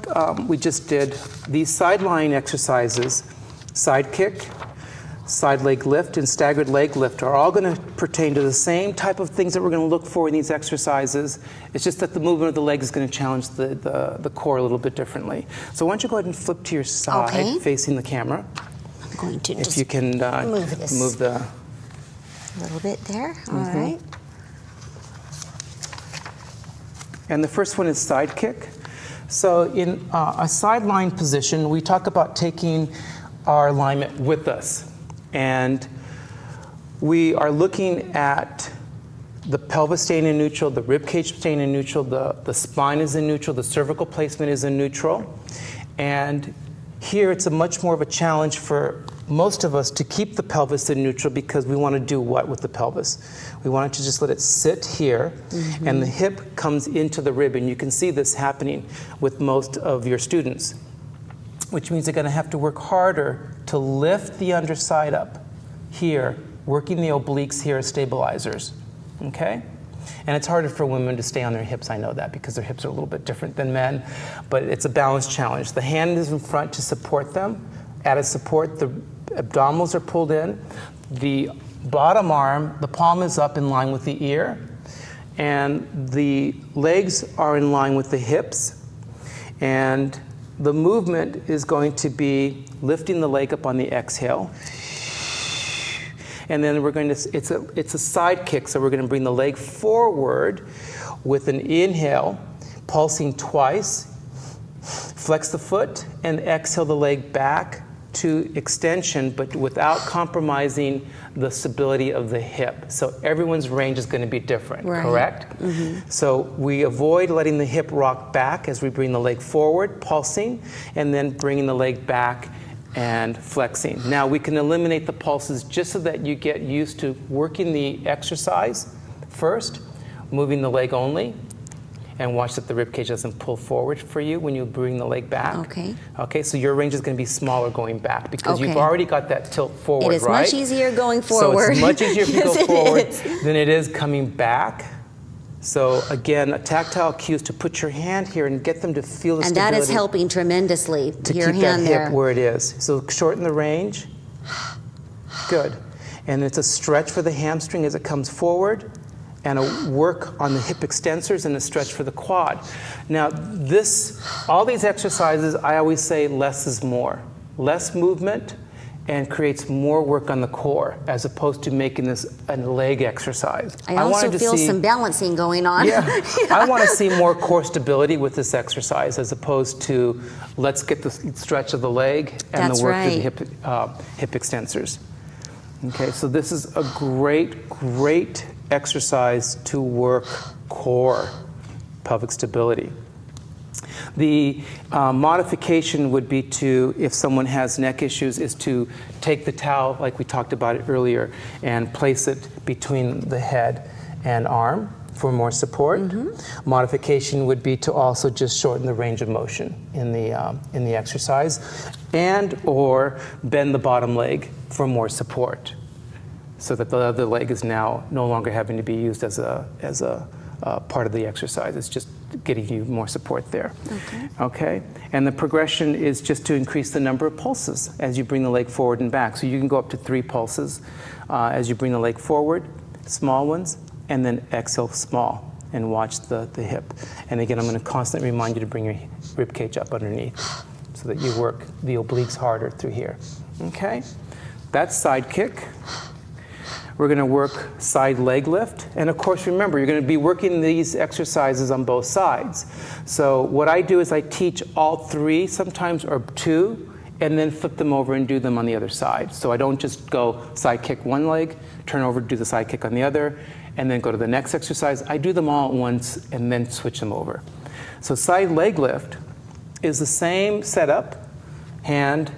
we just did, these side lying exercises, side kick, side leg lift, and staggered leg lift are all going to pertain to the same type of things that we're going to look for in these exercises. It's just that the movement of the leg is going to challenge the core a little bit differently. So why don't you go ahead and flip to your side, facing the camera. I'm going to if you can move the... A little bit there, all right. And the first one is side kick. So in a side lying position, we talk about taking our alignment with us. And we are looking at the pelvis staying in neutral, the rib cage staying in neutral, the spine is in neutral, the cervical placement is in neutral. And here it's a much more of a challenge for most of us to keep the pelvis in neutral because we want to do what with the pelvis? We want to just let it sit here, and the hip comes into the rib, and you can see this happening with most of your students, which means they're going to have to work harder to lift the underside up here, working the obliques here as stabilizers, okay? And it's harder for women to stay on their hips, I know that, because their hips are a little bit different than men, but it's a balance challenge. The hand is in front to support them. Added support, the abdominals are pulled in. The bottom arm, the palm is up in line with the ear, and the legs are in line with the hips. And the movement is going to be lifting the leg up on the exhale. And then we're going to, it's a side kick, so we're going to bring the leg forward with an inhale, pulsing twice, flex the foot, and exhale the leg back to extension, but without compromising the stability of the hip. So everyone's range is going to be different, correct? So we avoid letting the hip rock back as we bring the leg forward, pulsing, and then bringing the leg back and flexing. Now we can eliminate the pulses just so that you get used to working the exercise first, moving the leg only, and watch that the rib cage doesn't pull forward for you when you bring the leg back. Okay. Okay, so your range is going to be smaller going back because you've already got that tilt forward, right? It is much easier going forward. So it's much easier if you go forward than it is coming back. So again, a tactile cue is to put your hand here and get them to feel the stability. And that is helping tremendously. To your keep hand that there. hip where it is. So shorten the range. Good. And it's a stretch for the hamstring as it comes forward, and a work on the hip extensors and a stretch for the quad. Now all these exercises, I always say less is more. Less movement and creates more work on the core as opposed to making this a leg exercise. I also feel some balancing going on. Yeah, I want to see more core stability with this exercise as opposed to let's get the stretch of the leg and the work through the hip extensors. Okay, so this is a great exercise to work core, pelvic stability. The modification would be to, if someone has neck issues, is to take the towel, like we talked about it earlier, and place it between the head and arm for more support. Modification would be to also just shorten the range of motion in the exercise, and or bend the bottom leg for more support. so that the other leg is now no longer having to be used as a part of the exercise. It's just getting you more support there. Okay. Okay? And the progression is just to increase the number of pulses as you bring the leg forward and back. So you can go up to 3 pulses as you bring the leg forward, small ones, and then exhale small, and watch the hip. And again, I'm going to constantly remind you to bring your rib cage up underneath so that you work the obliques harder through here. Okay? That's side kick. We're going to work side leg lift. And of course, remember, you're going to be working these exercises on both sides. So what I do is I teach all 3 sometimes, or 2, and then flip them over and do them on the other side. So I don't just go side kick one leg, turn over, do the side kick on the other, and then go to the next exercise. I do them all at once and then switch them over. So side leg lift is the same setup, hand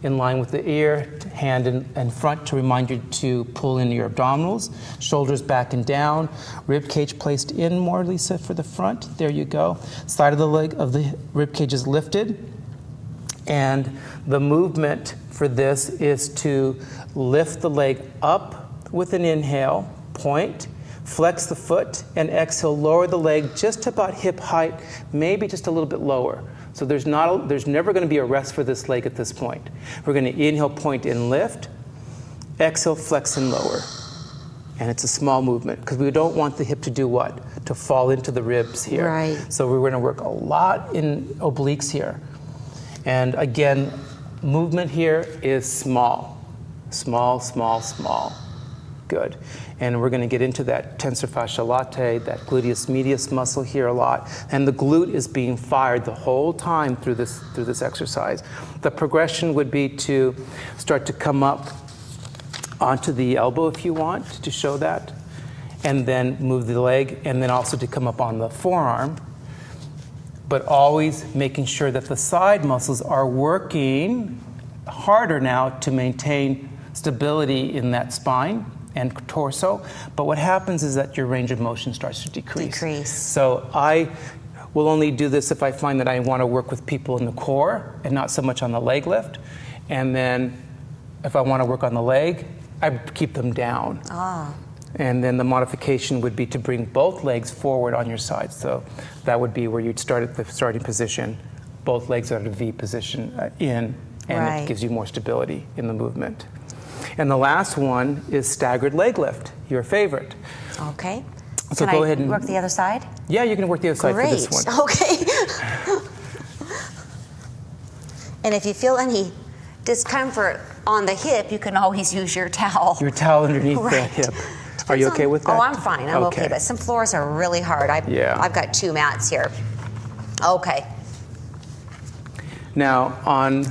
in line with the ear, hand in front to remind you to pull in your abdominals, shoulders back and down, rib cage placed in more, Lisa, for the front. There you go. Side of the leg of the rib cage is lifted. And the movement for this is to lift the leg up with an inhale, point, flex the foot, and exhale, lower the leg just to about hip height, maybe just a little bit lower. So there's never going to be a rest for this leg at this point. We're going to inhale, point, and lift, exhale, flex, and lower. And it's a small movement because we don't want the hip to do what? To fall into the ribs here. Right. So we're going to work a lot in obliques here. And again, movement here is small. Small, small, small. Good. And we're going to get into that tensor fasciae latae, that gluteus medius muscle here a lot. And the glute is being fired the whole time through this exercise. The progression would be to start to come up onto the elbow if you want to show that, and then move the leg, and then also to come up on the forearm, but always making sure that the side muscles are working harder now to maintain stability in that spine and torso. But what happens is that your range of motion starts to decrease. So I will only do this if I find that I want to work with people in the core and not so much on the leg lift. And then if I want to work on the leg, I keep them down. And then the modification would be to bring both legs forward on your side. So that would be where you'd start at the starting position, both legs are at a V position and it gives you more stability in the movement. And the last one is staggered leg lift, your favorite. Okay. So Can go I ahead and work the other side? Yeah, you can work the other side for this one. Okay. And if you feel any discomfort on the hip, you can always use your towel. Your towel underneath the hip. Are you okay with that? Oh, I'm fine. I'm okay. But some floors are really hard. I've got 2 mats here. Okay. Now, on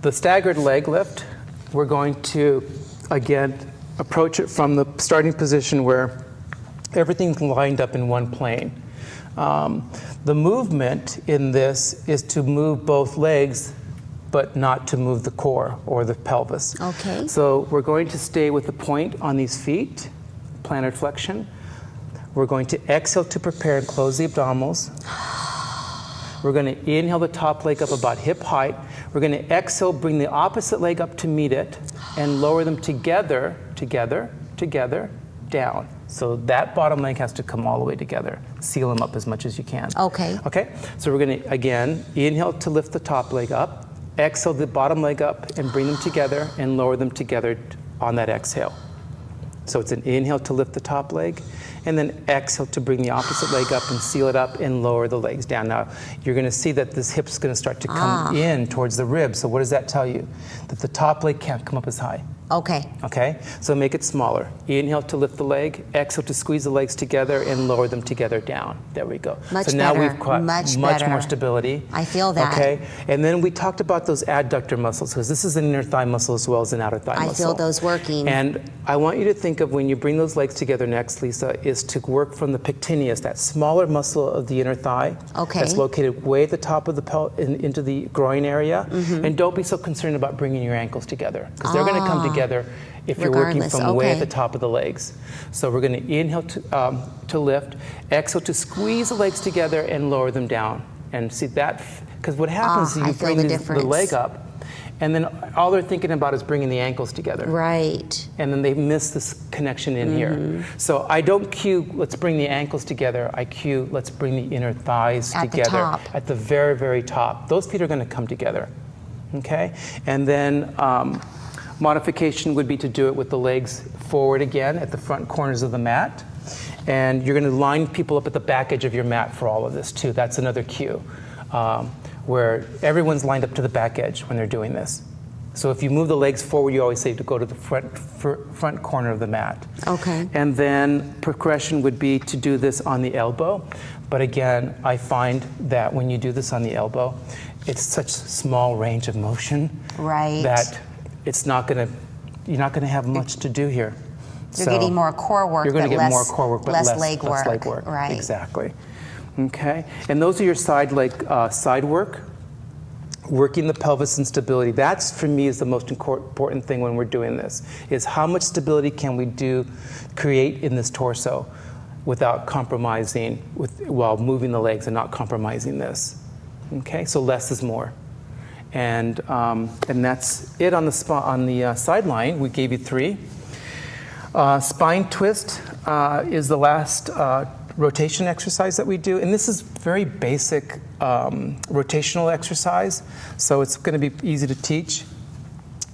the staggered leg lift, we're going to, again, approach it from the starting position where everything's lined up in one plane. The movement in this is to move both legs, but not to move the core or the pelvis. Okay. So we're going to stay with the point on these feet, plantar flexion. We're going to exhale to prepare and close the abdominals. We're going to inhale the top leg up about hip height. We're going to exhale, bring the opposite leg up to meet it, and lower them together, together, together, down. So that bottom leg has to come all the way together. Seal them up as much as you can. Okay. Okay? So we're going to, again, inhale to lift the top leg up, exhale the bottom leg up, and bring them together, and lower them together on that exhale. So it's an inhale to lift the top leg, and then exhale to bring the opposite leg up and seal it up and lower the legs down. Now, you're going to see that this hip's going to start to come in towards the ribs. So what does that tell you? That the top leg can't come up as high. Okay. Okay? So make it smaller. Inhale to lift the leg, exhale to squeeze the legs together and lower them together down. There we go. Much so now better. we've got much more stability. I feel that. Okay? And then we talked about those adductor muscles, because this is an inner thigh muscle as well as an outer thigh muscle. I feel those working. And I want you to think of when you bring those legs together next, Lisa, is to work from the pectineus, that smaller muscle of the inner thigh. Okay. That's located way at the top of the into the groin area. And don't be so concerned about bringing your ankles together, because they're going to come together if you're working from way at the top of the legs. So we're going to inhale to lift, exhale to squeeze the legs together and lower them down. And see that, because what happens is you bring the leg up, and then all they're thinking about is bringing the ankles together. Right. And then they miss this connection in here. So I don't cue, let's bring the ankles together. I cue, let's bring the inner thighs at together. The top. At the very, very top. Those feet are going to come together. Okay? And then modification would be to do it with the legs forward again at the front corners of the mat. And you're going to line people up at the back edge of your mat for all of this too. That's another cue. Where everyone's lined up to the back edge when they're doing this. So if you move the legs forward, you always say to go to the front corner of the mat. Okay. And then progression would be to do this on the elbow. But again, I find that when you do this on the elbow, it's such small range of motion that it's not going to, you're not going to have much to do here. You're getting more core work, you're going to get more core work, but less leg work. Less leg work. Right. Exactly. Okay, and those are your side work, working the pelvis and stability. That's, for me, is the most important thing when we're doing this, is how much stability can we create in this torso without compromising, while moving the legs and not compromising this. Okay, so less is more. And that's it on the sideline. We gave you 3. Spine twist is the last rotation exercise that we do, and this is very basic rotational exercise, so it's going to be easy to teach.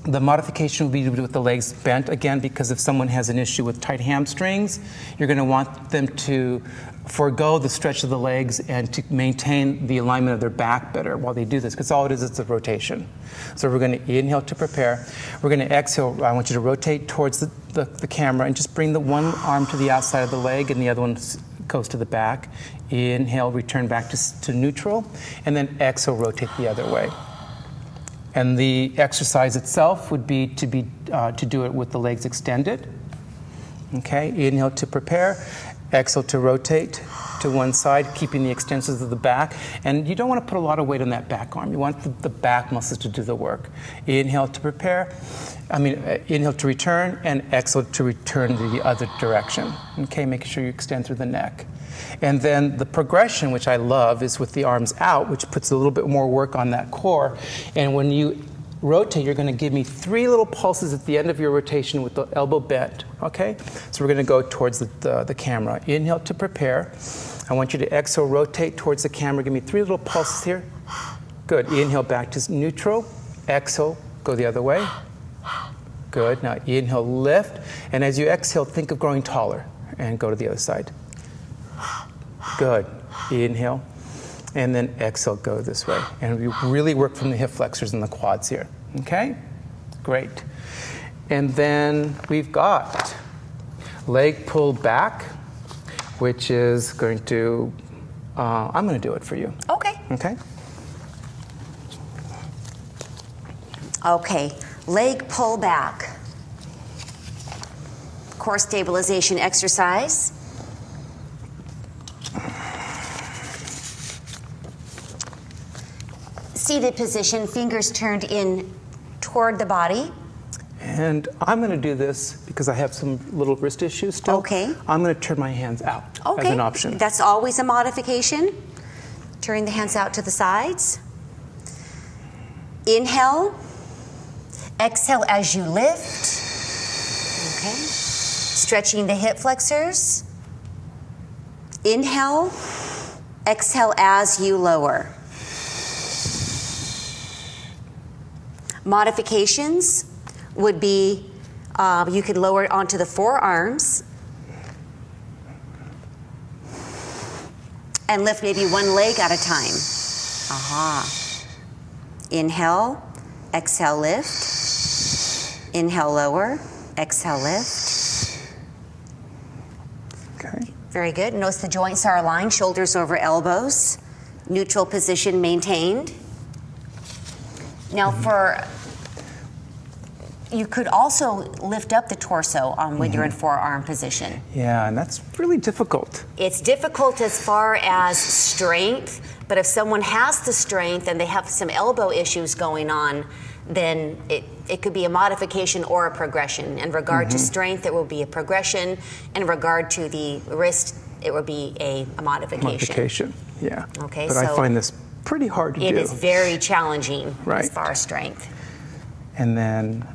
The modification will be with the legs bent, again, because if someone has an issue with tight hamstrings, you're going to want them to forego the stretch of the legs and to maintain the alignment of their back better while they do this, because all it is a rotation. So we're going to inhale to prepare. We're going to exhale. I want you to rotate towards the camera and just bring the one arm to the outside of the leg and the other one goes to the back. Inhale, return back to neutral, and then exhale, rotate the other way. And the exercise itself would be to do it with the legs extended. Okay, inhale to prepare, exhale to rotate to one side, keeping the extensions of the back. And you don't want to put a lot of weight on that back arm. You want the back muscles to do the work. Inhale to prepare, inhale to return, and exhale to return the other direction. Okay, making sure you extend through the neck. And then the progression, which I love, is with the arms out, which puts a little bit more work on that core. And when you rotate, you're going to give me 3 little pulses at the end of your rotation with the elbow bent, okay? So we're going to go towards the camera. Inhale to prepare. I want you to exhale, rotate towards the camera. Give me 3 little pulses here. Good. Inhale back to neutral. Exhale, go the other way. Good. Now inhale, lift. And as you exhale, think of growing taller and go to the other side. Good. Inhale. And then exhale, go this way. And we really work from the hip flexors and the quads here. Okay? Great. And then we've got leg pull back, which is going to, I'm going to do it for you. Okay. Okay? Okay. Leg pull back. Core stabilization exercise. Seated position, fingers turned in toward the body. And I'm going to do this because I have some little wrist issues still. Okay. I'm going to turn my hands out as an option. That's always a modification. Turn the hands out to the sides. Inhale. Exhale as you lift. Okay. Stretching the hip flexors. Inhale. Exhale as you lower. Modifications would be you could lower it onto the forearms and lift maybe one leg at a time. Aha. Inhale, exhale, lift. Inhale, lower, exhale, lift. Okay. Very good. Notice the joints are aligned, shoulders over elbows. Neutral position maintained. Now you could also lift up the torso when you're in forearm position. Yeah, and that's really difficult. It's difficult as far as strength, but if someone has the strength and they have some elbow issues going on, then it could be a modification or a progression. In regard to strength, it will be a progression. In regard to the wrist, it will be a modification. Modification, yeah. Okay, but so I find this pretty hard to do. It is very challenging Right. as far as strength. And then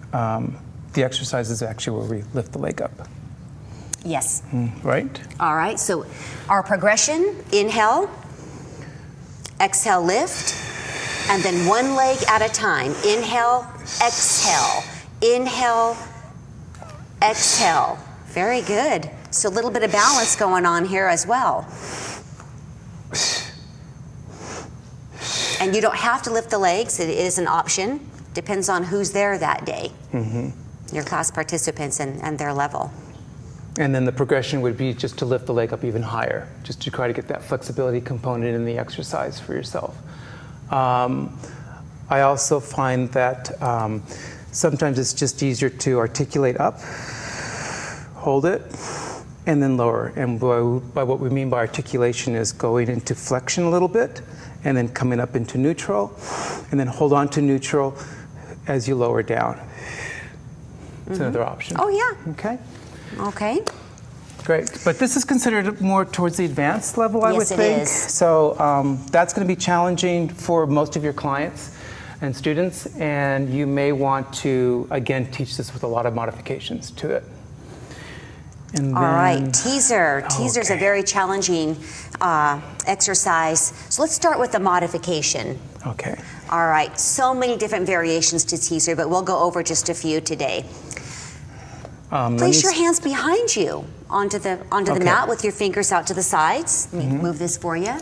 the exercise is actually where we lift the leg up. Yes. Right? All right, so our progression, inhale, exhale, lift, and then one leg at a time. Inhale, exhale, inhale, exhale. Very good. So a little bit of balance going on here as well. And you don't have to lift the legs. It is an option. Depends on who's there that day. Your class participants and their level. And then the progression would be just to lift the leg up even higher, just to try to get that flexibility component in the exercise for yourself. I also find that sometimes it's just easier to articulate up, hold it, and then lower. And by what we mean by articulation is going into flexion a little bit, and then coming up into neutral, and then hold on to neutral as you lower down. It's another option. Oh, yeah. Okay. Okay. Great. But this is considered more towards the advanced level, I would think. Yes, it is. So that's going to be challenging for most of your clients and students, and you may want to, again, teach this with a lot of modifications to it. And All then, right, teaser. Teaser's a very challenging exercise. So let's start with the modification. Okay. All right, so many different variations to teaser, but we'll go over just a few today. Place your hands behind you onto the mat with your fingers out to the sides. Let me move this for you.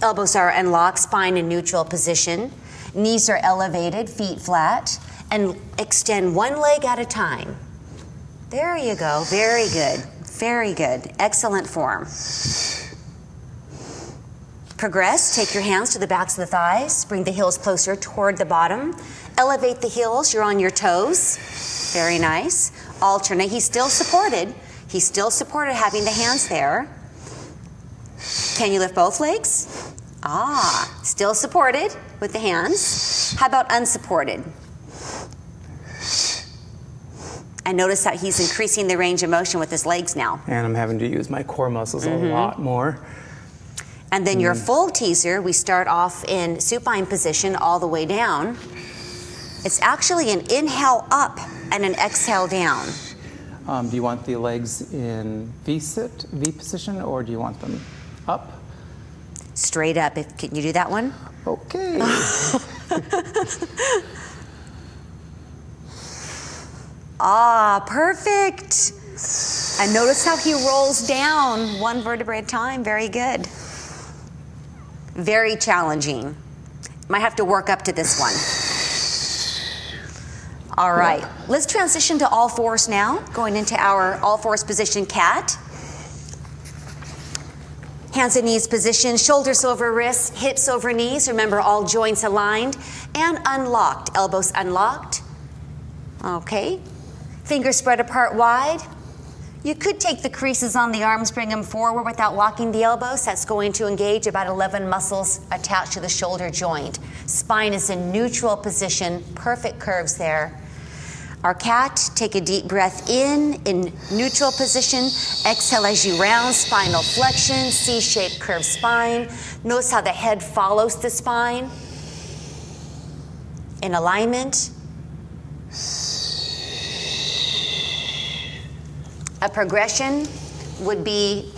Elbows are unlocked, spine in neutral position. Knees are elevated, feet flat, and extend one leg at a time. There you go. Very good. Very good. Excellent form. Progress. Take your hands to the backs of the thighs. Bring the heels closer toward the bottom. Elevate the heels. You're on your toes. Very nice. Alternate. He's still supported. He's still supported having the hands there. Can you lift both legs? Still supported with the hands. How about unsupported? And notice how he's increasing the range of motion with his legs now. And I'm having to use my core muscles a lot more. And then your full teaser, we start off in supine position all the way down. It's actually an inhale up and an exhale down. Do you want the legs in V position, or do you want them up? Straight up. Can you do that one? Okay. Perfect. And notice how he rolls down one vertebrae at a time. Very good. Very challenging. Might have to work up to this one. All right. Let's transition to all fours now, going into our all fours position cat. Hands and knees position, shoulders over wrists, hips over knees. Remember, all joints aligned and unlocked. Elbows unlocked. Okay. Fingers spread apart wide. You could take the creases on the arms, bring them forward without locking the elbows. That's going to engage about 11 muscles attached to the shoulder joint. Spine is in neutral position, perfect curves there. Our cat, take a deep breath in neutral position. Exhale as you round, spinal flexion, C-shaped curved spine. Notice how the head follows the spine. In alignment. A progression would be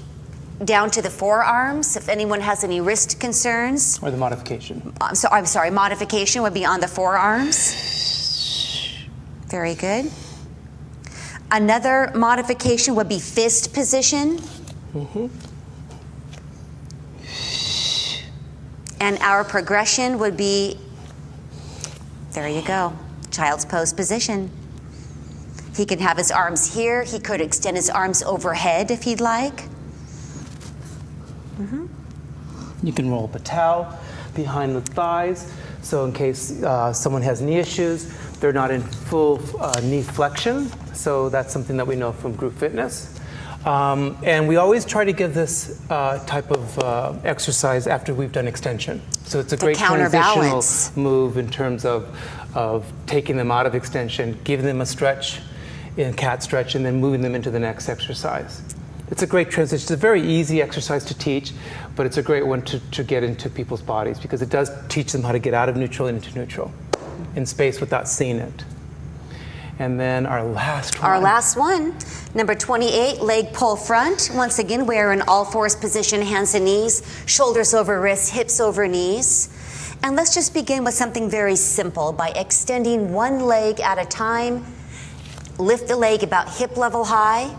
down to the forearms, if anyone has any wrist concerns. Or the modification. I'm sorry, modification would be on the forearms. Very good. Another modification would be fist position. And our progression would be, there you go, child's pose position. He can have his arms here. He could extend his arms overhead if he'd like. You can roll up a towel behind the thighs, so in case someone has knee issues, they're not in full knee flexion. So that's something that we know from group fitness. And we always try to give this type of exercise after we've done extension. So it's a great transitional move in terms of taking them out of extension, giving them a stretch in cat stretch, and then moving them into the next exercise. It's a great transition. It's a very easy exercise to teach, but it's a great one to get into people's bodies because it does teach them how to get out of neutral and into neutral. in space without seeing it. And then our last one. Our last one, number 28, leg pull front. Once again, we're in all fours position, hands and knees, shoulders over wrists, hips over knees. And let's just begin with something very simple by extending one leg at a time. Lift the leg about hip level high.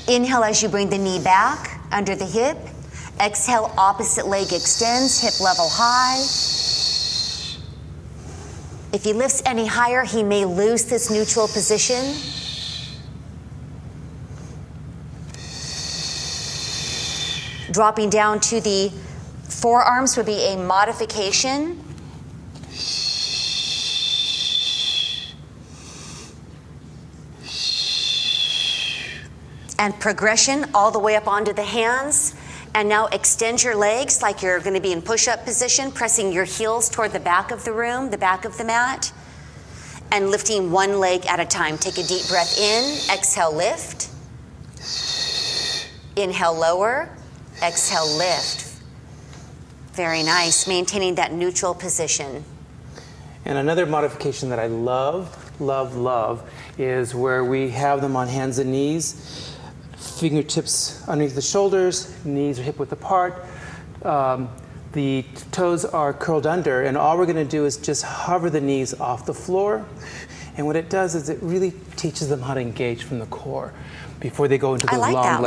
Inhale as you bring the knee back under the hip. Exhale, opposite leg extends, hip level high. If he lifts any higher, he may lose this neutral position. Dropping down to the forearms would be a modification. And progression all the way up onto the hands. And now extend your legs like you're going to be in push-up position, pressing your heels toward the back of the room, the back of the mat, and lifting one leg at a time. Take a deep breath in, exhale, lift. Inhale, lower. Exhale, lift. Very nice, maintaining that neutral position. And another modification that I love is where we have them on hands and knees, fingertips underneath the shoulders, knees are hip width apart. The toes are curled under, and all we're going to do is just hover the knees off the floor. And what it does is it really teaches them how to engage from the core before they go into those long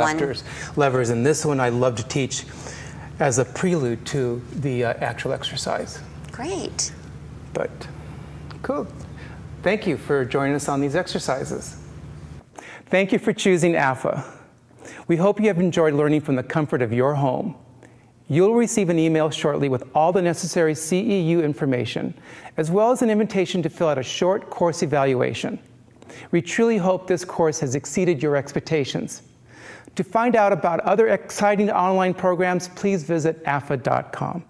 levers. And this one I love to teach as a prelude to the actual exercise. Great. But cool. Thank you for joining us on these exercises. Thank you for choosing AFA. We hope you have enjoyed learning from the comfort of your home. You'll receive an email shortly with all the necessary CEU information, as well as an invitation to fill out a short course evaluation. We truly hope this course has exceeded your expectations. To find out about other exciting online programs, please visit afa.com.